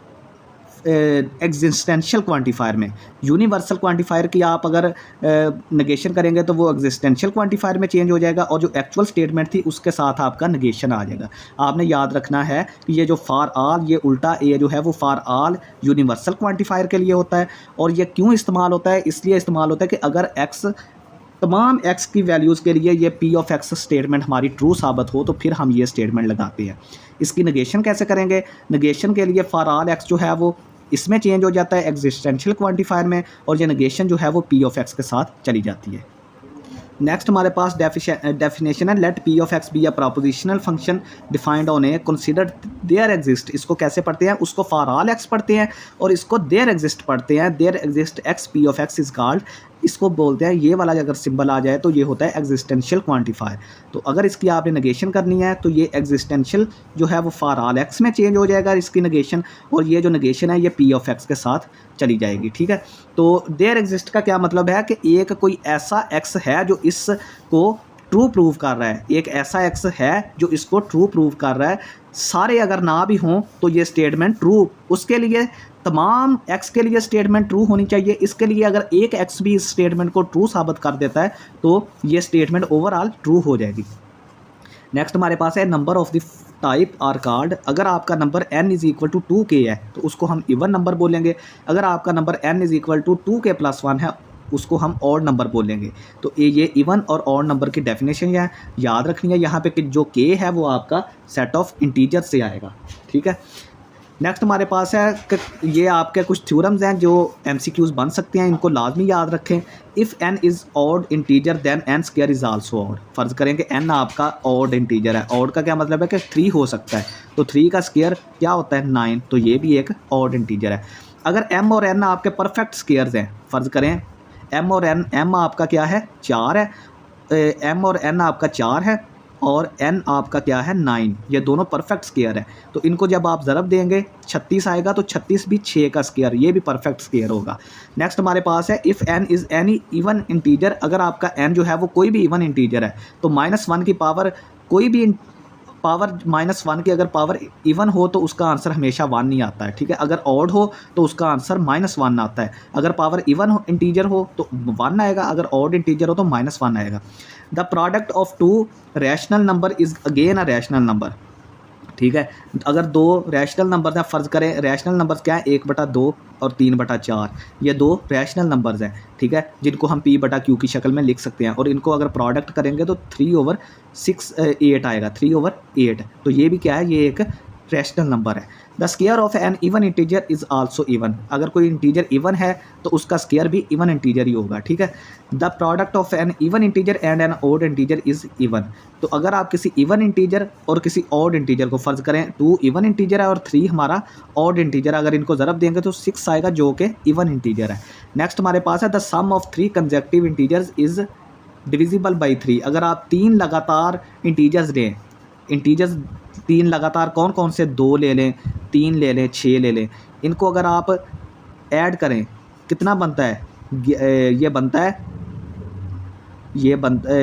एग्जिस्टेंशियल क्वांटिफायर में। यूनिवर्सल क्वांटिफायर की आप अगर नेगेशन करेंगे तो वो एग्जिस्टेंशियल क्वांटिफायर में चेंज हो जाएगा, और जो एक्चुअल स्टेटमेंट थी उसके साथ आपका नेगेशन आ जाएगा। आपने याद रखना है कि ये जो फॉर ऑल, ये उल्टा ए जो है वो फॉर ऑल यूनिवर्सल क्वांटिफायर के लिए होता है। और ये क्यों इस्तेमाल होता है, इसलिए इस्तेमाल होता है कि अगर एक्स, तमाम एक्स की वैल्यूज़ के लिए ये पी ऑफ एक्स स्टेटमेंट हमारी ट्रू साबित हो तो फिर हम ये स्टेटमेंट लगाते हैं। इसकी नेगेशन कैसे करेंगे, नेगेशन के लिए फॉर ऑल एक्स जो है वो इसमें चेंज हो जाता है एग्जिस्टेंशियल क्वांटिफायर में, और ये नेगेशन जो है वो पी ऑफ एक्स के साथ चली जाती है। नेक्स्ट हमारे पास डेफिनेशन है, let P of X be a propositional function defined on A consider there exist. इसको कैसे पढ़ते हैं, उसको फॉर ऑल एक्स पढ़ते हैं और इसको देयर एग्जिस्ट पढ़ते हैं। There exist X P of X is called, इसको बोलते हैं, ये वाला अगर सिंबल आ जाए तो ये होता है एग्जिस्टेंशियल क्वांटिफायर। तो अगर इसकी आपने नेगेशन करनी है तो ये एग्जिस्टेंशियल जो है वो फॉर ऑल एक्स में चेंज हो जाएगा इसकी नेगेशन, और ये जो नेगेशन है ये पी ऑफ एक्स के साथ चली जाएगी। ठीक है, तो देयर एग्जिस्ट का क्या मतलब है कि एक कोई ऐसा एक्स है जो इसको ट्रू प्रूव कर रहा है, एक ऐसा एक्स है जो इसको ट्रू प्रूव कर रहा है। सारे अगर ना भी हों तो ये स्टेटमेंट ट्रू, उसके लिए तमाम एक्स के लिए स्टेटमेंट ट्रू होनी चाहिए। इसके लिए अगर एक एक्स भी इस स्टेटमेंट को ट्रू साबित कर देता है तो ये स्टेटमेंट ओवरऑल ट्रू हो जाएगी। नेक्स्ट हमारे पास है number of the type are card. अगर आपका number n is equal to 2k है तो उसको हम इवन नंबर बोलेंगे। अगर आपका number n is equal to 2k+1 है उसको हम ऑड नंबर बोलेंगे। तो ये इवन और ऑड नंबर की डेफिनेशन है, याद रखनी है यहाँ पे कि जो k है वो आपका सेट ऑफ इंटीजर से आएगा। ठीक है, नेक्स्ट हमारे पास है कि ये आपके कुछ थ्योरम्स हैं जो MCQs बन सकते हैं, इनको लाजमी याद रखें। If n is odd integer then n square is also odd. फ़र्ज़ करें कि n आपका ऑड इंटीजर है, ऑड का क्या मतलब है कि 3 हो सकता है, तो 3 का स्क्वायर क्या होता है 9, तो ये भी एक ऑड इंटीजर है। अगर m और n आपके परफेक्ट स्क्वायर्स हैं, फ़र्ज़ करें m और n, m आपका क्या है 4 है, m और n आपका 4 है और n आपका क्या है 9, ये दोनों परफेक्ट स्क्वायर है। तो इनको जब आप ज़रब देंगे 36 आएगा तो 36 भी 6 का स्क्वायर, ये भी परफेक्ट स्क्वायर होगा। नेक्स्ट हमारे पास है if n is any even integer. अगर आपका n जो है वो कोई भी इवन इंटीजर है तो -1 की पावर, कोई भी पावर -1 की अगर पावर इवन हो तो उसका आंसर हमेशा 1 ही आता है। ठीक है, अगर ऑड हो तो उसका आंसर -1 आता है। अगर पावर इवन इंटीजर हो तो 1 आएगा, अगर ऑड इंटीजर हो तो -1 आएगा। The product of to rational number is again a rational number. ठीक है, अगर दो रैशनल नंबर्स हैं, फ़र्ज़ करें रैशनल नंबर्स क्या है 1/2 और 3/4, ये दो रैशनल नंबर्स हैं। ठीक है, जिनको हम p/q की शक्ल में लिख सकते हैं, और इनको अगर प्रोडक्ट करेंगे तो 3/8 आएगा, 3/8। तो ये भी क्या है, ये एक रैशनल नंबर है। The square of an even integer is also even. अगर कोई इंटीजर इवन है तो उसका स्क्वायर भी इवन इंटीजर ही होगा। ठीक है, the product of an even integer and an odd integer is even. तो अगर आप किसी इवन इंटीजर और किसी ऑड इंटीजर को, फ़र्ज़ करें 2 इवन इंटीजर है और 3 हमारा ऑड इंटीजर, अगर इनको ज़रब देंगे तो 6 आएगा जो कि इवन इंटीजर है। नेक्स्ट हमारे पास है the sum of 3 consecutive integers is divisible by 3। अगर आप 3 लगातार इंटीजर्स लें, इंटीजर्स 3 लगातार कौन कौन से, 2 ले लें, 3 ले लें, 6 ले लें, इनको अगर आप ऐड करें कितना बनता है, ये बनता है,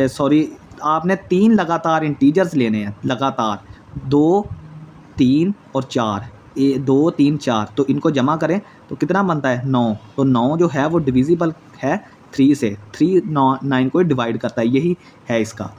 सॉरी, आपने 3 लगातार इंटीजर्स लेने हैं, लगातार 2, 3 और 4, 2, 3, 4, तो इनको जमा करें तो कितना बनता है 9। तो 9 जो है वो डिविजिबल है 3 से, 3 9 को डिवाइड करता है, यही है इसका।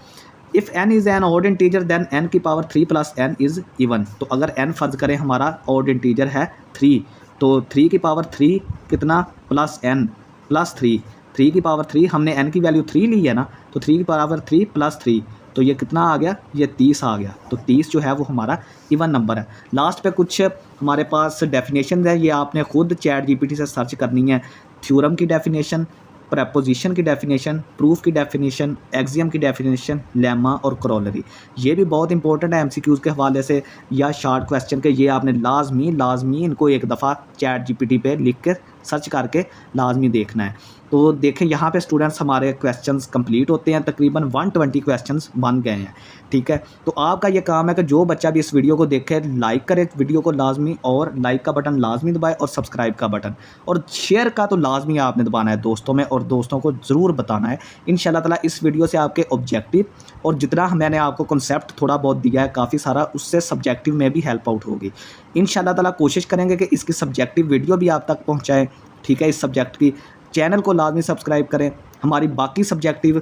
If n is an odd integer then n की पावर 3 + n इज़ इवन। तो अगर n फ़र्ज़ करें हमारा ऑड इंटीजर है 3, तो 3 की पावर 3 कितना प्लस n प्लस 3 की पावर 3, हमने n की वैल्यू 3 ली है ना, तो 3 की पावर 3 + 3, तो ये कितना आ गया, ये 30 आ गया। तो 30 जो है वो हमारा इवन नंबर है। लास्ट पे कुछ हमारे पास डेफिनेशन है, ये आपने खुद ChatGPT से सर्च करनी है। थ्योरम की डेफिनेशन, प्रपोजिशन की डेफिनेशन, प्रूफ की डेफिनेशन, एक्सियम की डेफिनेशन, लेमा और करोलरी, ये भी बहुत इंपॉर्टेंट है MCQs के हवाले से या शॉर्ट क्वेश्चन के। ये आपने लाजमी इनको एक दफ़ा ChatGPT पे लिख के सर्च करके लाजमी देखना है। तो देखें यहाँ पे स्टूडेंट्स हमारे क्वेश्चंस कंप्लीट होते हैं, तकरीबन 120 क्वेश्चंस बन गए हैं। ठीक है, तो आपका ये काम है कि जो बच्चा भी इस वीडियो को देखे लाइक करे वीडियो को लाजमी, और लाइक का बटन लाजमी दबाए और सब्सक्राइब का बटन, और शेयर का तो लाजमी आपने दबाना है दोस्तों में, और दोस्तों को ज़रूर बताना है। इंशाल्लाह ताला इस वीडियो से आपके ऑब्जेक्टिव और जितना मैंने आपको कॉन्सेप्ट थोड़ा बहुत दिया है काफ़ी सारा, उससे सब्जेक्टिव में भी हेल्प आउट होगी। इंशाल्लाह ताला कोशिश करेंगे कि इसकी सब्जेक्टिव वीडियो भी आप तक पहुँचाएँ। ठीक है, इस सब्जेक्ट की चैनल को लाजमी सब्सक्राइब करें। हमारी बाकी सब्जेक्टिव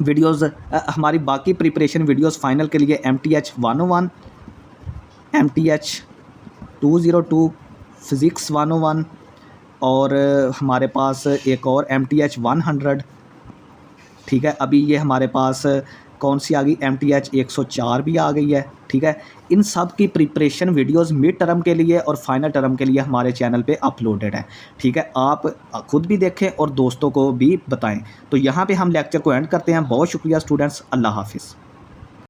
वीडियोस, हमारी बाकी प्रिपरेशन वीडियोस फाइनल के लिए MTH 101, MTH 202, फिज़िक्स 101, और हमारे पास एक और MTH 100। ठीक है, अभी ये हमारे पास कौन सी आ गई, MTH 104 भी आ गई है, ठीक है। इन सब की प्रिपरेशन वीडियोस मिड टर्म के लिए और फाइनल टर्म के लिए हमारे चैनल पे अपलोडेड है, ठीक है। आप खुद भी देखें और दोस्तों को भी बताएं। तो यहाँ पे हम लेक्चर को एंड करते हैं। बहुत शुक्रिया स्टूडेंट्स, अल्लाह हाफिज़।